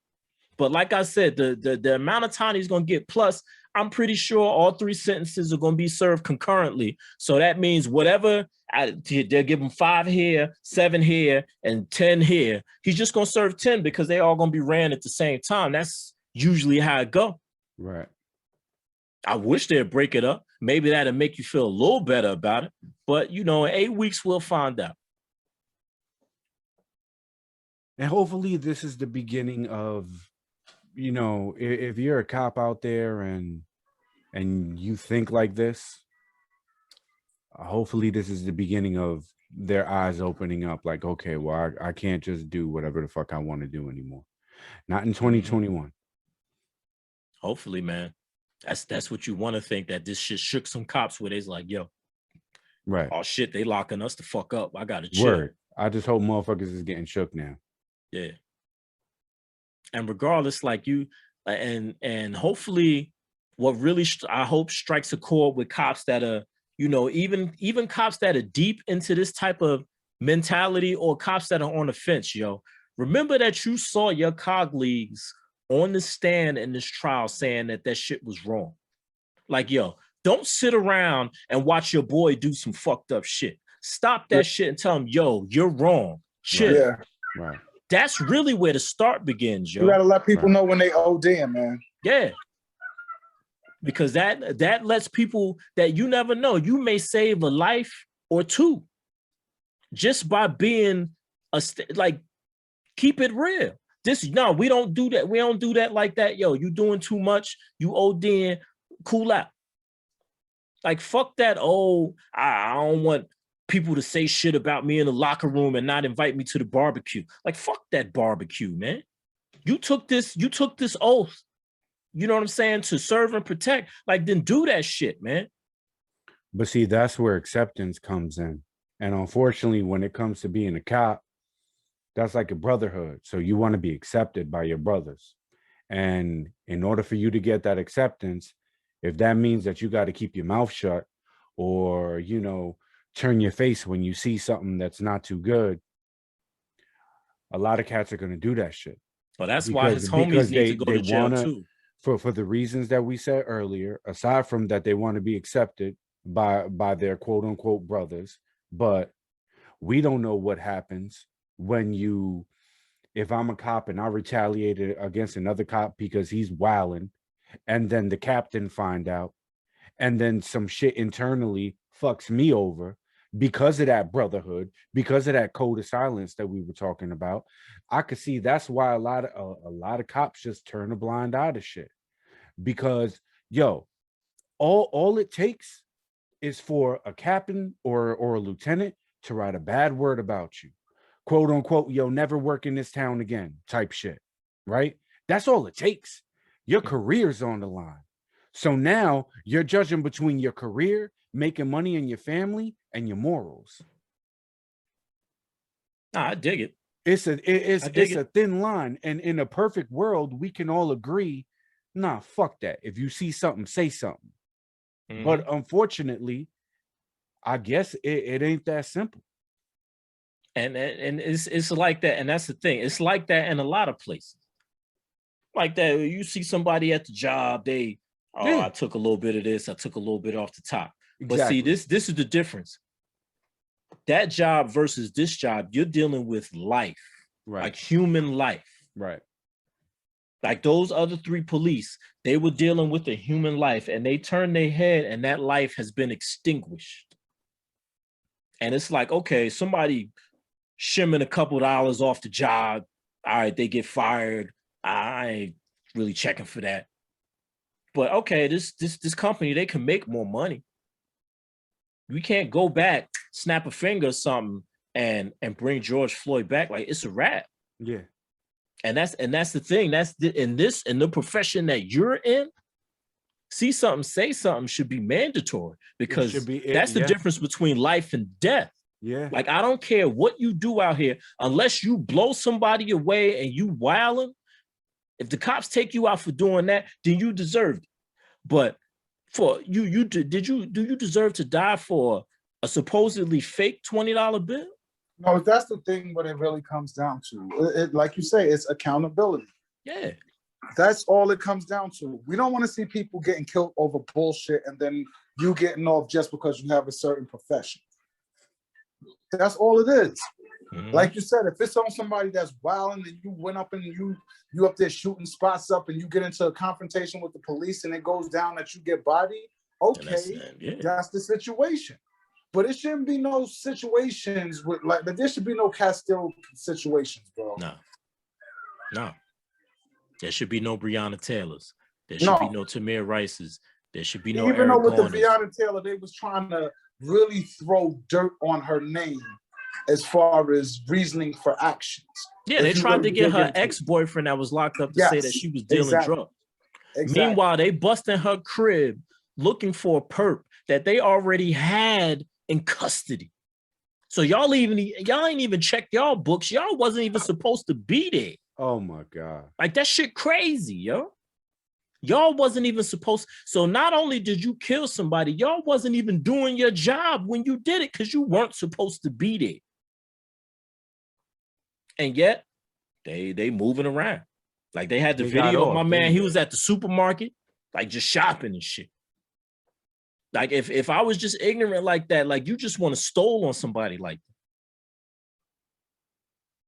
But like I said, the amount of time he's going to get, plus I'm pretty sure all 3 sentences are going to be served concurrently. So that means whatever they'll give him 5 here, 7 here, and 10 here. He's just going to serve 10 because they all going to be ran at the same time. That's usually how it go. Right. I wish they'd break it up. Maybe that'll make you feel a little better about it. But, you know, in 8 weeks, we'll find out. And hopefully this is the beginning of, you know, if you're a cop out there and you think like this, hopefully this is the beginning of their eyes opening up. Like, okay, well, I can't just do whatever the fuck I want to do anymore. Not in 2021. Hopefully, man. That's what you want to think, that this shit shook some cops where they's like, yo, right. Oh shit, they locking us the fuck up. I gotta chill. Word. I just hope motherfuckers is getting shook now. Yeah. And regardless, like you, and hopefully what really I hope strikes a chord with cops that are, you know, even cops that are deep into this type of mentality, or cops that are on the fence, yo. Remember that you saw your colleagues on the stand in this trial saying that shit was wrong. Like, yo, don't sit around and watch your boy do some fucked up shit. Stop that shit and tell him, yo, you're wrong. Chill. Yeah. Right. That's really where the start begins, yo. You gotta let people know when they ODing, man. Yeah. Because that lets people that you never know. You may save a life or 2 just by being like, keep it real. No, we don't do that. We don't do that like that. Yo, you doing too much. You ODing, cool out. Like, fuck that. Oh, I don't want people to say shit about me in the locker room and not invite me to the barbecue. Like, fuck that barbecue, man. You took this oath, you know what I'm saying, to serve and protect. Like, then do that shit, man. But see, that's where acceptance comes in. And unfortunately, when it comes to being a cop, that's like a brotherhood. So you want to be accepted by your brothers. And in order for you to get that acceptance, if that means that you got to keep your mouth shut, or, you know, turn your face when you see something that's not too good, a lot of cats are going to do that shit. Well, that's why his homies need to go to jail too. For the reasons that we said earlier, aside from that, they want to be accepted by their quote unquote brothers. But we don't know what happens when if I'm a cop and I retaliated against another cop because he's wilding, and then the captain find out, and then some shit internally fucks me over because of that brotherhood, because of that code of silence that we were talking about. I could see that's why a lot of cops just turn a blind eye to shit, because yo, all it takes is for a captain or a lieutenant to write a bad word about you, quote unquote, yo, never work in this town again type shit, right? That's all it takes. Your career's on the line. So now you're judging between your career, making money, and your family, and your morals. Nah, I dig it. It's a thin line. And in a perfect world, we can all agree, nah, fuck that. If you see something, say something. Mm-hmm. But unfortunately, I guess it ain't that simple. And it's like that. And that's the thing. It's like that in a lot of places. Like that, you see somebody at the job, I took a little bit of this, I took a little bit off the top. Exactly. But see, this is the difference. That job versus this job, you're dealing with life, right? Like human life. Right. Like those other 3 police, they were dealing with a human life, and they turned their head and that life has been extinguished. And it's like, okay, somebody shimming a couple dollars off the job. All right, they get fired. I ain't really checking for that. But okay, this company, they can make more money. We can't go back, snap a finger or something, and bring George Floyd back. Like, it's a wrap. Yeah. And that's the thing. That's in the profession that you're in. See something, say something should be mandatory, because that's the difference between life and death. Yeah. Like, I don't care what you do out here, unless you blow somebody away and you wilding. If the cops take you out for doing that, then you deserved it. But for do you deserve to die for a supposedly fake $20 bill? No, that's the thing. What it really comes down to, like you say, it's accountability. Yeah. That's all it comes down to. We don't want to see people getting killed over bullshit and then you getting off just because you have a certain profession. That's all it is. Mhm. Like you said, if it's on somebody that's wilding and you went up and you up there shooting spots up and you get into a confrontation with the police and it goes down that you get bodied, okay, that's the situation. But it shouldn't be no situations with like there should be no Castile situations, bro. No. There should be no Breonna Taylors. There should be no Tamir Rices. There should be no Even Eric though with Garners. the Breonna Taylor, they was trying to really throw dirt on her name as far as reasoning for actions. Yeah, they tried to get her ex-boyfriend that was locked up to say that she was dealing drugs. Exactly. Meanwhile, they busting her crib looking for a perp that they already had in custody. So y'all ain't even checked y'all books. Y'all wasn't even supposed to be there. Oh my God. Like that shit crazy, yo. Y'all wasn't even supposed. So not only did you kill somebody, y'all wasn't even doing your job when you did it because you weren't supposed to be there. And yet they moving around. Like they had the video of my man, he was at the supermarket, like just shopping and shit. Like if I was just ignorant like that, like you just want to stole on somebody like that.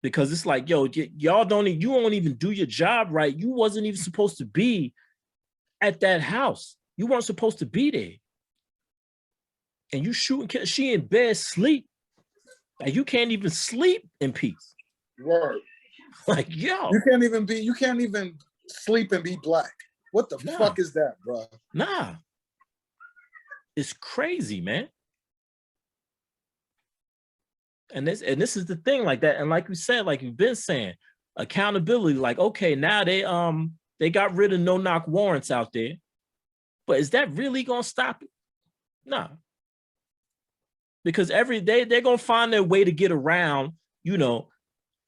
Because it's like, yo, y'all you won't even do your job right. You wasn't even supposed to be at that house. You weren't supposed to be there. And you shooting, she in bed sleep. Like you can't even sleep in peace. Word. Like, yo. You can't even sleep and be black. What the fuck is that, bro? Nah. It's crazy, man. And this is the thing, like that. And like we said, like you've been saying, accountability, like, okay, now they got rid of no-knock warrants out there. But is that really gonna stop it? No. Because every day they're gonna find their way to get around, you know,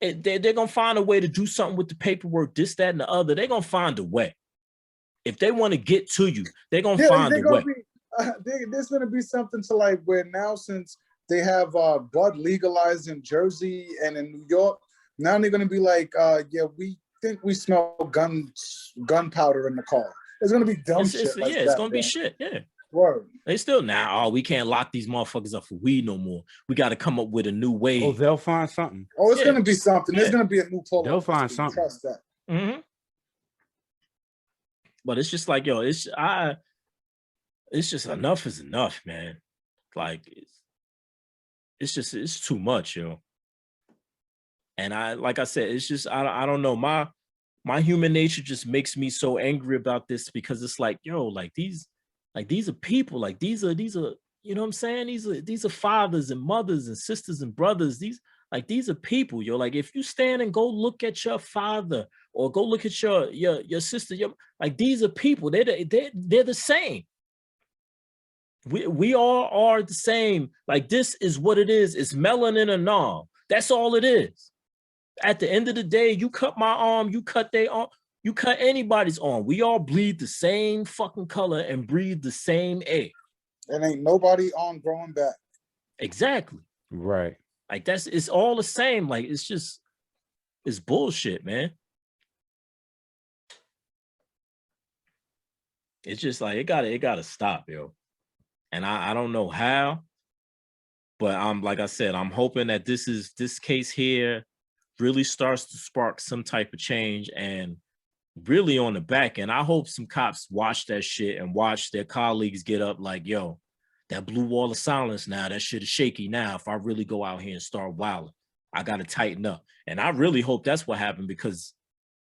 they're gonna find a way to do something with the paperwork, this, that, and the other. They're gonna find a way. If they want to get to you, they're gonna find a way. There's gonna be something to like where now, since they have bud legalized in Jersey and in New York, now they're gonna be like, yeah, we think we smell gunpowder in the car. It's gonna be dumb shit. Like it's gonna be shit. Yeah. Word. They still now, we can't lock these motherfuckers up for weed no more. We got to come up with a new way. Oh, they'll find something. Oh, it's gonna be something. There's gonna be a new pull. They'll find something. Trust that. Mm-hmm. But it's just like, yo, it's just enough is enough, man. Like it's too much, yo. And like I said, it's just I don't know. My human nature just makes me so angry about this because it's like, yo, these are people, like these are, you know what I'm saying? These are fathers and mothers and sisters and brothers. These are people, yo. Like if you stand and go look at your father or go look at your sister, like these are people. They're the same. We all are the same. Like this is what it is. It's melanin or no. That's all it is. At the end of the day, you cut my arm, you cut their arm. You cut anybody's arm. We all bleed the same fucking color and breathe the same air. And ain't nobody on growing back. Exactly. Right. Like it's all the same. Like it's bullshit, man. It's just like it gotta stop, yo. And I don't know how, but like I said, I'm hoping that this case here really starts to spark some type of change and really on the back end. I hope some cops watch that shit and watch their colleagues get up like, yo, that blue wall of silence now, that shit is shaky now. If I really go out here and start wilding, I got to tighten up. And I really hope that's what happened because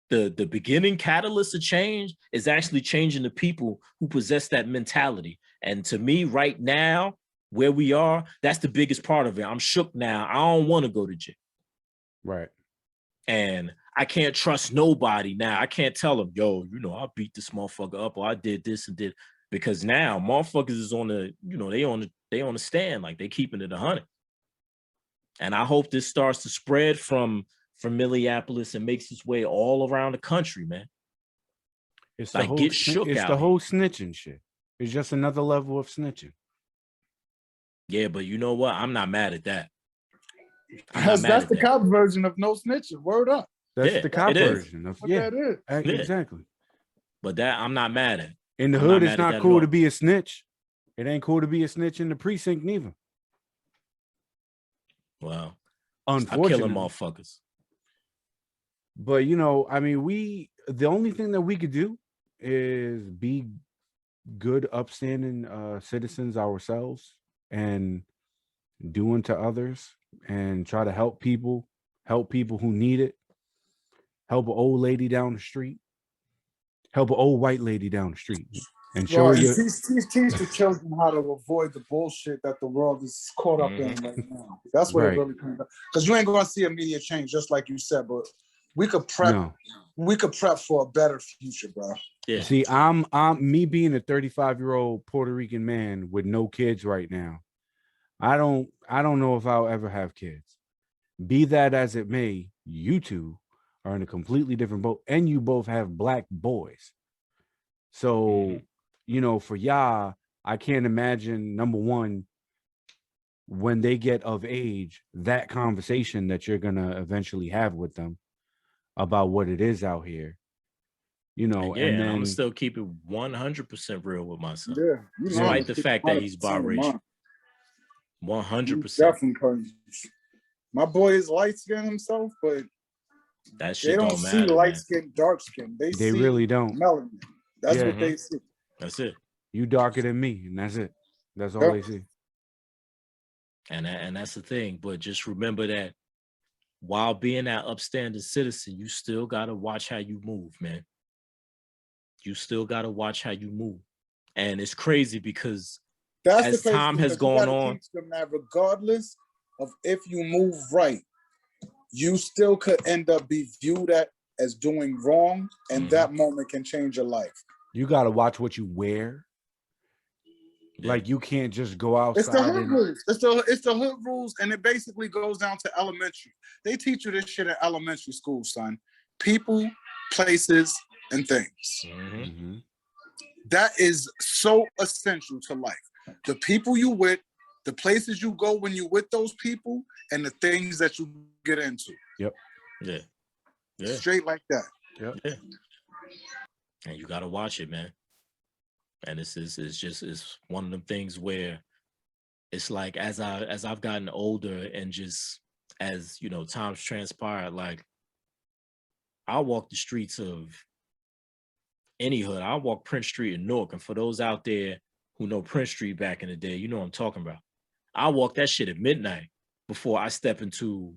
the beginning catalyst of change is actually changing the people who possess that mentality. And to me right now, where we are, that's the biggest part of it. I'm shook now. I don't want to go to jail. Right. And I can't trust nobody now. I can't tell them, yo, you know, I beat this motherfucker up or I did this and did, because now motherfuckers is on the, you know, they on the stand, like they keeping it 100. And I hope this starts to spread from Minneapolis and makes its way all around the country, man. It's like the whole, get shook it's out the here. whole snitching shit. It's just another level of snitching. Yeah, but you know what? I'm not mad at that. That's the cop version of no snitching. Word up. That's the cop version of that is. Exactly. But that I'm not mad at. In the hood, it's not cool to be a snitch. It ain't cool to be a snitch in the precinct neither. Well, unfortunately, killing motherfuckers. But you know, I mean, the only thing that we could do is be good, upstanding citizens ourselves and do unto others and try to help people who need it. Help an old lady down the street. Help an old white lady down the street. And show you teach the children how to avoid the bullshit that the world is caught up in right now. That's what it really comes down. Because you ain't gonna see immediate change, just like you said, but we could prep. No. We could prep for a better future, bro. Yeah. See, I'm me being a 35-year-old Puerto Rican man with no kids right now. I don't know if I'll ever have kids. Be that as it may, you two are in a completely different boat, and you both have black boys. So, you know, for y'all, I can't imagine, number one, when they get of age, that conversation that you're going to eventually have with them about what it is out here. You know, and then I'm gonna still keep it 100% real with myself. Yeah, despite the fact that he's biracial. 100%. Definitely. My boy is light skinned himself, but that shit they don't see matter, light skin, dark skin. They see really don't. Melanin. That's what they see. That's it. You darker than me, and that's it. That's all they see. And that's the thing. But just remember that while being that upstanding citizen, you still gotta watch how you move, man. You still gotta watch how you move. And it's crazy because as time has gone on, teach them that regardless of if you move right, you still could end up be viewed as doing wrong, and that moment can change your life. You got to watch what you wear. Yeah. Like you can't just go outside. It's the hood rules. It's the hood rules, and it basically goes down to elementary. They teach you this shit at elementary school, son. People, places, and things. That is so essential to life. The people you with, the places you go when you with those people, and the things that you get into. Yep. Yeah. Straight like that. Yep. Yeah. And you gotta watch it, man. And it's one of them things where it's like as I've gotten older and just as you know times transpired, like I'll walk the streets of any hood. I'll walk Prince Street in Newark, and for those out there who know Prince Street back in the day, you know what I'm talking about. I'll walk that shit at midnight before I step into,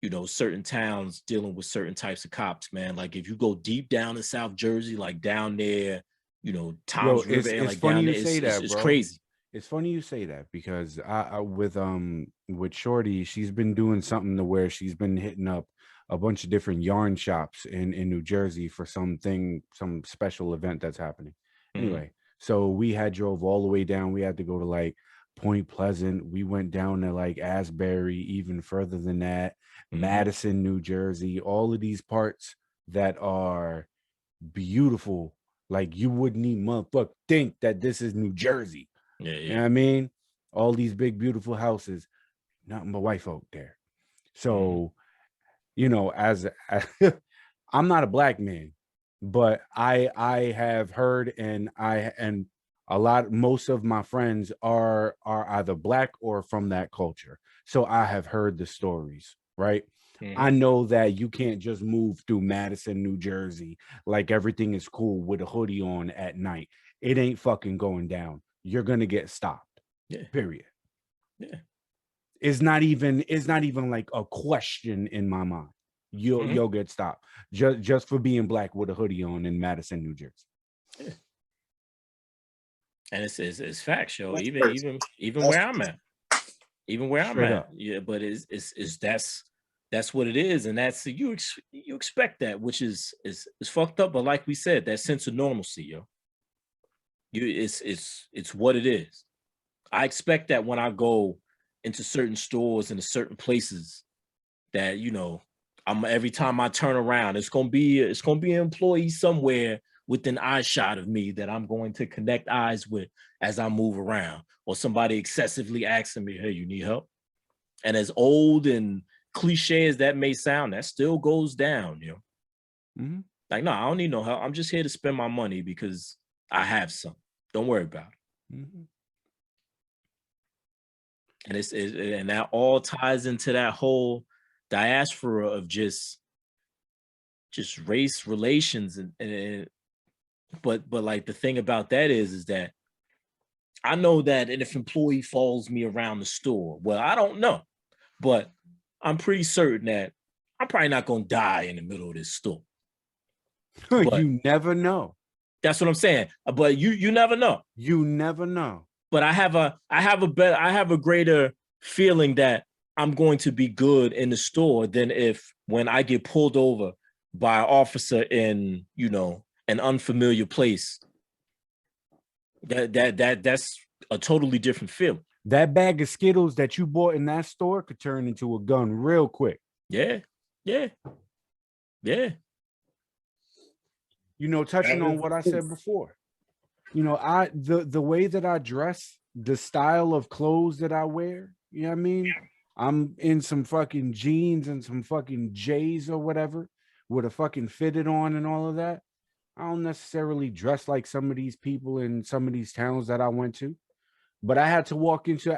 you know, certain towns dealing with certain types of cops, man. Like if you go deep down in South Jersey, like down there, you know, Tom's River, and like down there, it's crazy. It's funny you say that because I with Shorty, she's been doing something to where she's been hitting up a bunch of different yarn shops in New Jersey for some special event that's happening. Anyway, so we had drove all the way down. We had to go to like Point Pleasant. We went down to like Asbury, even further than that, Madison, New Jersey, all of these parts that are beautiful. Like you wouldn't even motherfucker think that this is New Jersey. Yeah. You know what I mean? All these big, beautiful houses, nothing but white folk there. So, you know, as I'm not a black man, but I have heard and most of my friends are either black or from that culture. So I have heard the stories, right? I know that you can't just move through Madison, New Jersey, like everything is cool with a hoodie on at night. It ain't fucking going down. You're gonna get stopped. Yeah. Period. Yeah. It's not even like a question in my mind. You'll get stopped just for being black with a hoodie on in Madison, New Jersey. Yeah. And it's facts, yo. Even where I'm at. Even where I'm at. Yeah, but that's what it is, and that's you expect that, which is fucked up. But like we said, that sense of normalcy, yo. It's what it is. I expect that when I go into certain stores and certain places, that you know, every time I turn around, it's gonna be an employee somewhere within eye shot of me that I'm going to connect eyes with as I move around, or somebody excessively asking me, "Hey, you need help?" And as old and cliche as that may sound, that still goes down, you know. Mhm. Like, no, I don't need no help. I'm just here to spend my money because I have some. Don't worry about it. Mhm. And and that all ties into that whole diaspora of just race relations and but like the thing about that is that I know that if employee follows me around the store, well, I don't know, but I'm pretty certain that I'm probably not gonna die in the middle of this store. But You never know. that's what I'm saying. But you never know. You never know. But I have a greater feeling that I'm going to be good in the store than if when I get pulled over by an officer in, you know, an unfamiliar place. That's a totally different feeling. That bag of Skittles that you bought in that store could turn into a gun real quick. Yeah. You know, touching on what I said before. You know, the way that I dress, the style of clothes that I wear, you know what I mean? I'm in some fucking jeans and some fucking J's or whatever with a fucking fitted on and all of that. I don't necessarily dress like some of these people in some of these towns that I went to, but I had to walk into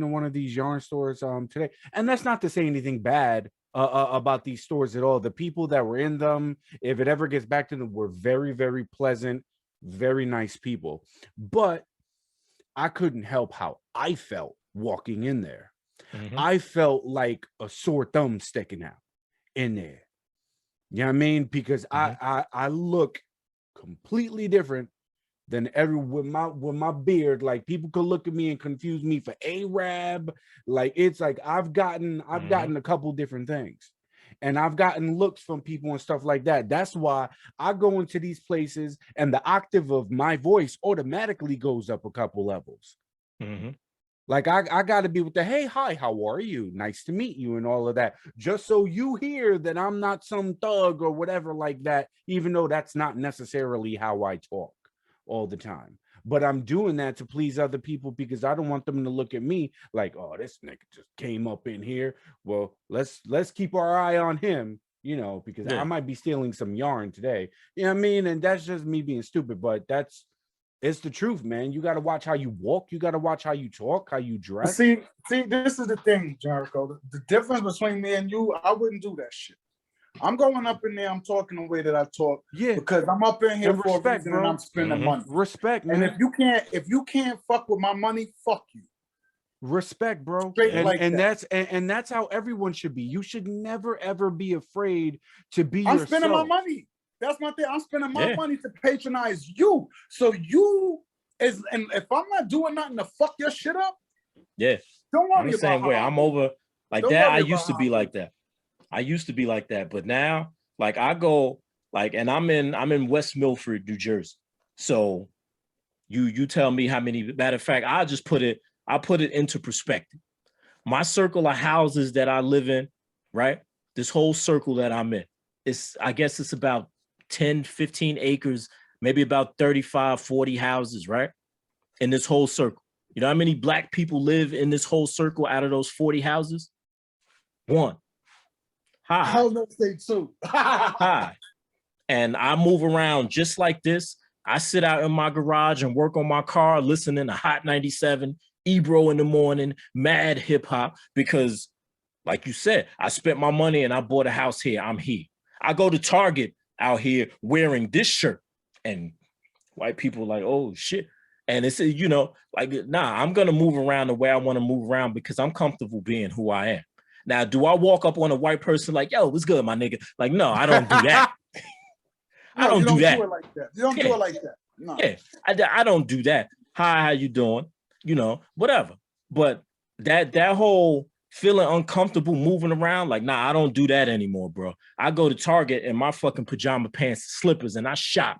one of these yarn stores today, and that's not to say anything bad about these stores at all. The people that were in them, if it ever gets back to them, were very, very pleasant, very nice people. But I couldn't help how I felt walking in there. Mhm. I felt like a sore thumb sticking out in there. You know what I mean? Because I look completely different than with my beard. Like, people could look at me and confuse me for Arab. Like, it's like I've gotten a couple different things. And I've gotten looks from people and stuff like that. That's why I go into these places and the octave of my voice automatically goes up a couple levels. Mhm. Like, I got to be with the, hey, hi, how are you? Nice to meet you and all of that. Just so you hear that I'm not some thug or whatever like that, even though that's not necessarily how I talk all the time. But I'm doing that to please other people because I don't want them to look at me like, oh, this nigga just came up in here. Well, let's keep our eye on him, you know, because I might be stealing some yarn today. You know what I mean? And that's just me being stupid, but it's the truth, man. You got to watch how you walk. You got to watch how you talk, how you dress. See, this is the thing, Jericho. The difference between me and you, I wouldn't do that shit. I'm going up in there. I'm talking the way that I talk, because I'm up in here for a reason, bro. And I'm spending money. Respect, man. And if you can't fuck with my money, fuck you. Respect, bro. And that's how everyone should be. You should never ever be afraid to be I'm yourself. spending my money. That's my thing. I'm spending my money to patronize you. So you and if I'm not doing nothing to fuck your shit up, don't worry I'm the same way. I'm over like that. I used to be like that. But now, like, I go like, and I'm in West Milford, New Jersey. So you tell me how many. Matter of fact, I'll put it into perspective. My circle of houses that I live in, right? This whole circle that I'm in, I guess it's about 10, 15 acres, maybe about 35, 40 houses, right? In this whole circle. You know how many black people live in this whole circle out of those 40 houses? One. Hi. I'll not say two. Hi. And I move around just like this. I sit out in my garage and work on my car, listening to Hot 97, Ebro in the morning, mad hip hop, because like you said, I spent my money and I bought a house here. I'm here. I go to Target out here wearing this shirt, and white people like, oh shit. And it's, you know, like, nah, I'm going to move around the way I want to move around because I'm comfortable being who I am. Now, do I walk up on a white person like, yo, what's good, my nigga? Like, no, I don't do that. No, I don't do that. Do it like that. You don't do it like that. No. Yeah, I don't do that. Hi, how you doing? You know, whatever. But that whole feeling uncomfortable moving around, like, nah, I don't do that anymore, bro. I go to Target in my fucking pajama pants, slippers, and I shop.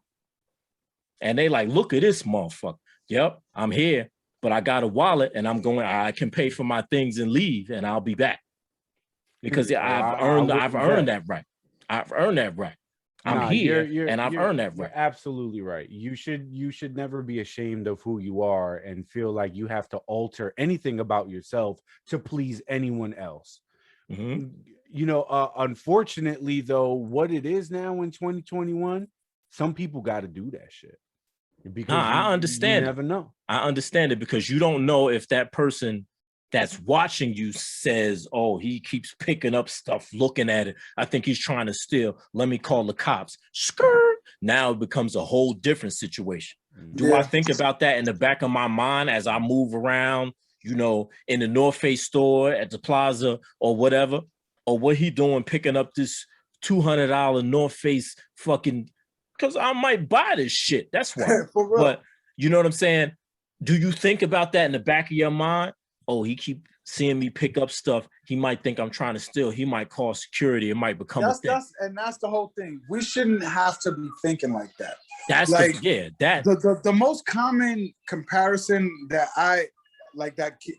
And they like, look at this motherfucker. Yep, I'm here, but I got a wallet and I can pay for my things and leave, and I'll be back. Because I've earned that right. I've earned that right. I'm here and I've earned that right. You're absolutely right. You should never be ashamed of who you are and feel like you have to alter anything about yourself to please anyone else. You know, unfortunately, though, what it is now in 2021, some people got to do that shit because I understand. You never know. I understand it because you don't know if that person that's watching you says, "Oh, he keeps picking up stuff, looking at it. I think he's trying to steal. Let me call the cops." Skirt. Now it becomes a whole different situation. Do I think about that in the back of my mind as I move around, you know, in the North Face store, at the plaza, or whatever? Or what he doing picking up this $200 North Face fucking, because I might buy this shit. That's why. But you know what I'm saying? Do you think about that in the back of your mind? Oh, he keep seeing me pick up stuff. He might think I'm trying to steal. He might call security. It might become a thing. That's the whole thing. We shouldn't have to be thinking like that. That's like, the most common comparison that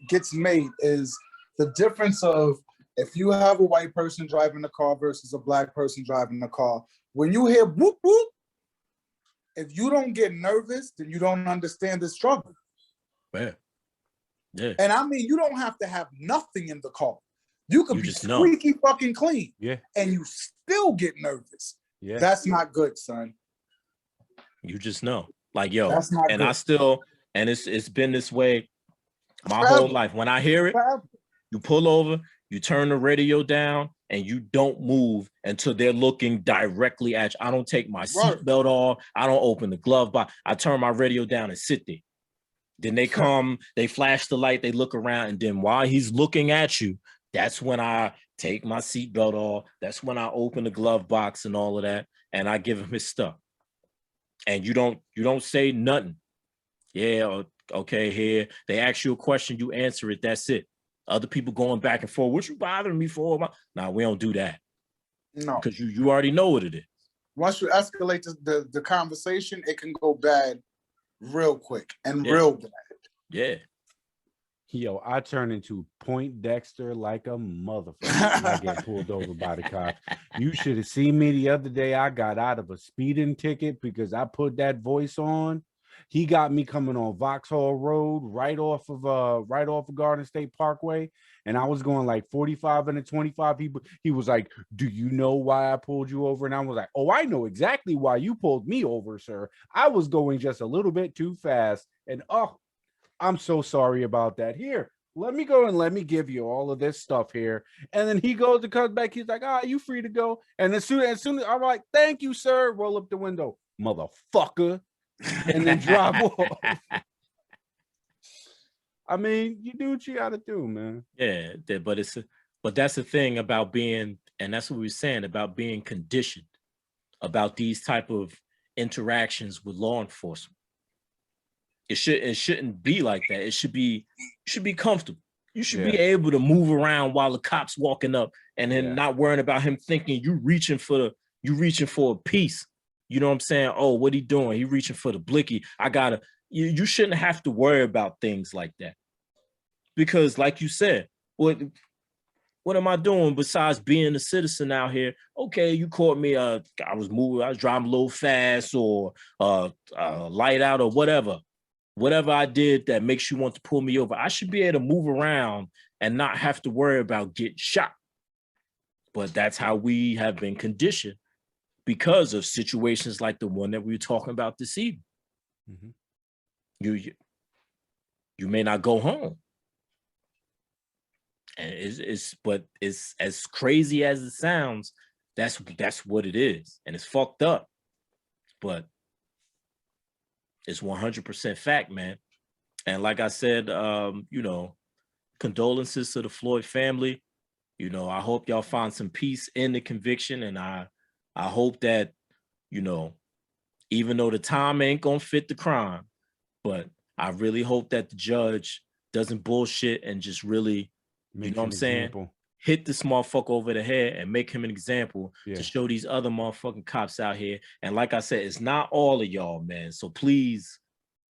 gets made is the difference of if you have a white person driving the car versus a black person driving the car. When you hear whoop whoop, if you don't get nervous, then you don't understand the struggle. Yeah. Yeah. And I mean, you don't have to have nothing in the car. You could be squeaky fucking clean. Yeah. And you still get nervous. Yeah. That's not good, son. You just know. Like, yo, that's not and good. I still, and it's been this way my whole life. When I hear it, you pull over, you turn the radio down, and you don't move until they're looking directly at you. I don't take my seatbelt off. I don't open the glove box. I turn my radio down and sit there. Then they come, they flash the light, they look around, and then while he's looking at you, that's when I take my seatbelt off. That's when I open the glove box and all of that, and I give him his stuff. And you don't say nothing. Yeah, okay, here. They ask you a question, you answer it, that's it. Other people going back and forth, what you bothering me for? Nah, we don't do that. No. Because you already know what it is. Once you escalate the conversation, it can go bad real quick and real bad. Yeah. Yo, I turn into Point Dexter like a motherfucker when I get pulled over by the cops. You should have seen me the other day. I got out of a speeding ticket because I put that voice on. He got me coming on Vauxhall Road, right off of Garden State Parkway, and I was going like 45 and 25 people. He was like, "Do you know why I pulled you over?" And I was like, "Oh, I know exactly why you pulled me over, sir. I was going just a little bit too fast." And I'm so sorry about that. Here, let me go and let me give you all of this stuff here. And then he goes and comes back. He's like, you free to go. And as soon as I'm like, "Thank you, sir." Roll up the window, motherfucker. And then drive off. I mean, you do what you gotta do, man. Yeah, but that's the thing about being, and that's what we were saying about being conditioned about these type of interactions with law enforcement. It shouldn't be like that. It should be comfortable. You should be able to move around while the cop's walking up and then not worrying about him thinking you reaching for a piece. You know what I'm saying? Oh, what he doing? He reaching for the blicky. You shouldn't have to worry about things like that. Because like you said, what am I doing besides being a citizen out here? Okay, you caught me. I was driving a little fast or light out or whatever. Whatever I did that makes you want to pull me over, I should be able to move around and not have to worry about getting shot. But that's how we have been conditioned because of situations like the one that we were talking about this evening. You may not go home. And but it's as crazy as it sounds, that's what it is. And it's fucked up. But it's 100% fact, man. And like I said, condolences to the Floyd family. I hope y'all find some peace in the conviction. And I hope that, even though the time ain't gonna fit the crime, but I really hope that the judge doesn't bullshit and just really, you know what I'm saying, hit this motherfucker over the head and make him an example to show these other motherfucking cops out here. And like I said, it's not all of y'all, man. So please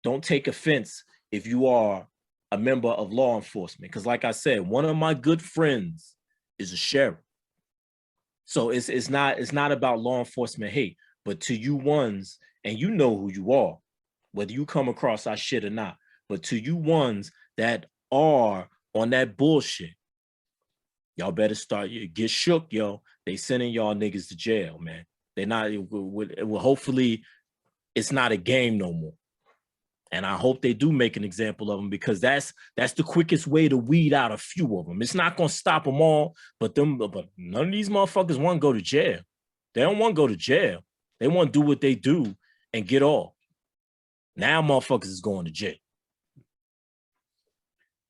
don't take offense if you are a member of law enforcement. Because like I said, one of my good friends is a sheriff. So it's not about law enforcement hate, but to you ones, and you know who you are, whether you come across our shit or not, but to you ones that are on that bullshit, Y'all better start. You get shook, yo. They sending y'all niggas to jail, man. They're not. Well, hopefully, it's not a game no more. And I hope they do make an example of them, because that's the quickest way to weed out a few of them. It's not gonna stop them all, but none of these motherfuckers want to go to jail. They don't want to go to jail. They want to do what they do and get off. Now motherfuckers is going to jail.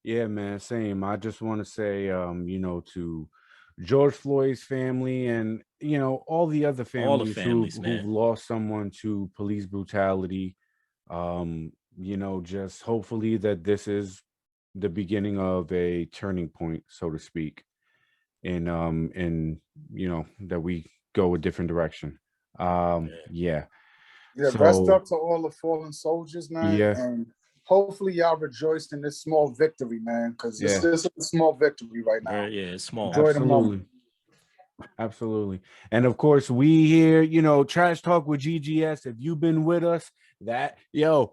Yeah, man, same. I just want to say, to George Floyd's family and, all the other All the families families, who've man. lost someone to police brutality. Just hopefully that this is the beginning of a turning point, so to speak, and that we go a different direction. Yeah. Yeah, rest So up to all the fallen soldiers, man. yeah, And hopefully y'all rejoiced in this small victory, man, because yeah, this is a small victory right now. Yeah, it's small. Enjoy the moment. absolutely. And of course, we here, Trash Talk with GGS. If you've been with us,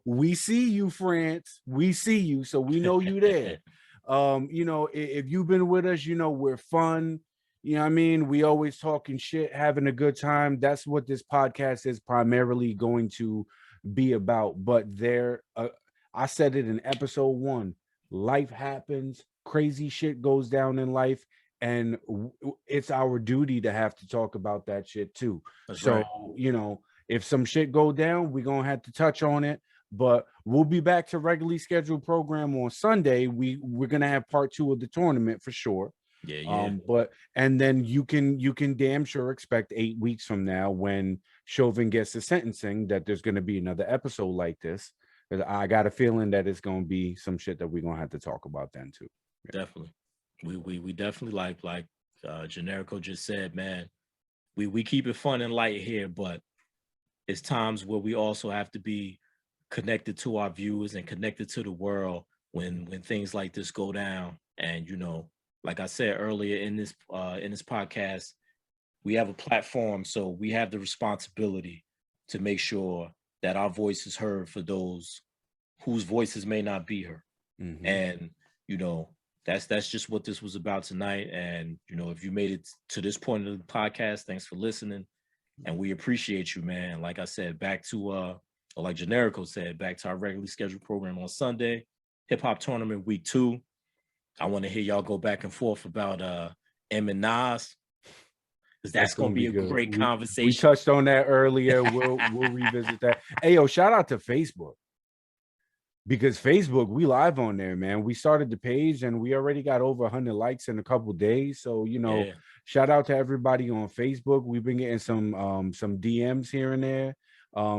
we see you, France. We see you, so we know you there. If you've been with us, we're fun. You know what I mean? We always talking shit, having a good time. That's what this podcast is primarily going to be about. But I said it in episode 1. Life happens, crazy shit goes down in life, and it's our duty to have to talk about that shit too. That's so right. if some shit go down, we're gonna have to touch on it, but we'll be back to regularly scheduled program on Sunday. We're gonna have part 2 of the tournament for sure. Yeah. But and then you can damn sure expect 8 weeks from now, when Chauvin gets the sentencing, that there's gonna be another episode like this. I got a feeling that it's gonna be some shit that we're gonna have to talk about then too. Yeah. Definitely. We definitely like Generico just said, man. We keep it fun and light here, but it's times where we also have to be connected to our viewers and connected to the world when things like this go down. And like I said earlier in this podcast, we have a platform, so we have the responsibility to make sure that our voice is heard for those whose voices may not be heard. Mm-hmm. And that's just what this was about tonight. And if you made it to this point of the podcast, thanks for listening, and we appreciate you, man. Like I said, back to or like Generico said, back to our regularly scheduled program on Sunday, Hip Hop Tournament Week 2. I want to hear y'all go back and forth about M and Nas, because that's gonna be a great conversation. We touched on that earlier. We'll revisit that. Hey, yo, shout out to Facebook. Because Facebook, we live on there, man. We started the page and we already got over 100 likes in a couple days. So, shout out to everybody on Facebook. We've been getting some DMs here and there,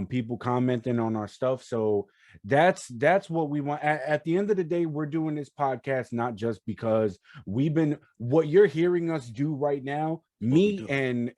people commenting on our stuff. So that's what we want. At the end of the day, we're doing this podcast not just because what you're hearing us do right now. Me and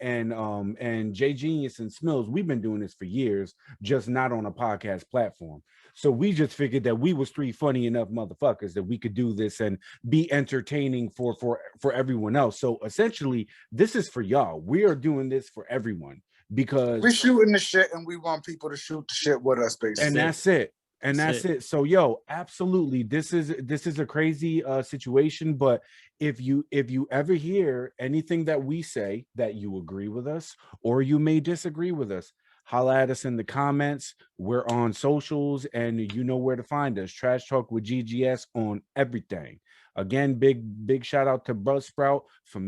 Jay Genius and Smills, we've been doing this for years, just not on a podcast platform. So we just figured that we was 3 funny enough motherfuckers that we could do this and be entertaining for everyone else. So essentially, this is for y'all. We are doing this for everyone because we're shooting the shit and we want people to shoot the shit with us, basically. And that's it. And that's it. So absolutely, this is a crazy situation. But if you ever hear anything that we say that you agree with us or you may disagree with us, holla at us in the comments. We're on socials and you know where to find us. Trash Talk with GGS on everything. Again, big shout out to Buzzsprout for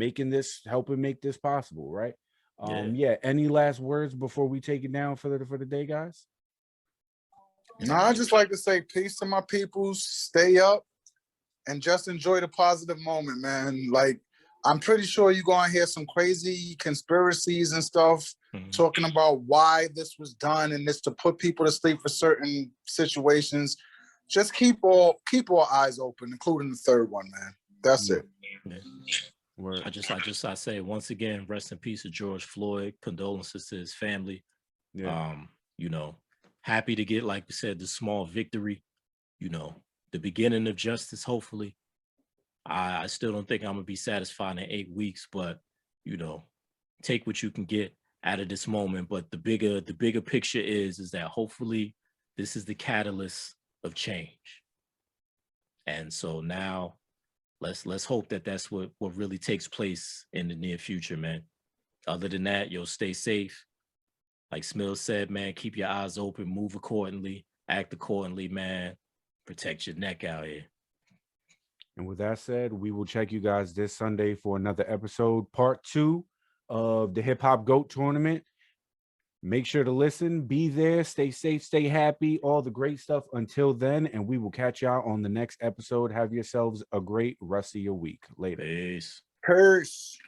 helping make this possible, right? Any last words before we take it down for the day, guys? No, I just like to say peace to my peoples, stay up, and just enjoy the positive moment, man. Like, I'm pretty sure you're going to hear some crazy conspiracies and stuff talking about why this was done and this to put people to sleep for certain situations. Just keep all eyes open, including the third one, man. That's it. I say once again, rest in peace to George Floyd. Condolences to his family. Happy to get, like we said, the small victory, the beginning of justice, hopefully. I still don't think I'm gonna be satisfied in 8 weeks, but take what you can get out of this moment. But the bigger picture is that hopefully this is the catalyst of change. And so now let's hope that that's what really takes place in the near future, man. Other than that, yo, stay safe. Like Smil said, man, keep your eyes open, move accordingly, act accordingly, man. Protect your neck out here. And with that said, we will check you guys this Sunday for another episode, part 2 of the Hip Hop GOAT tournament. Make sure to listen, be there, stay safe, stay happy, all the great stuff until then. And we will catch y'all on the next episode. Have yourselves a great rest of your week. Later. Peace. Peace.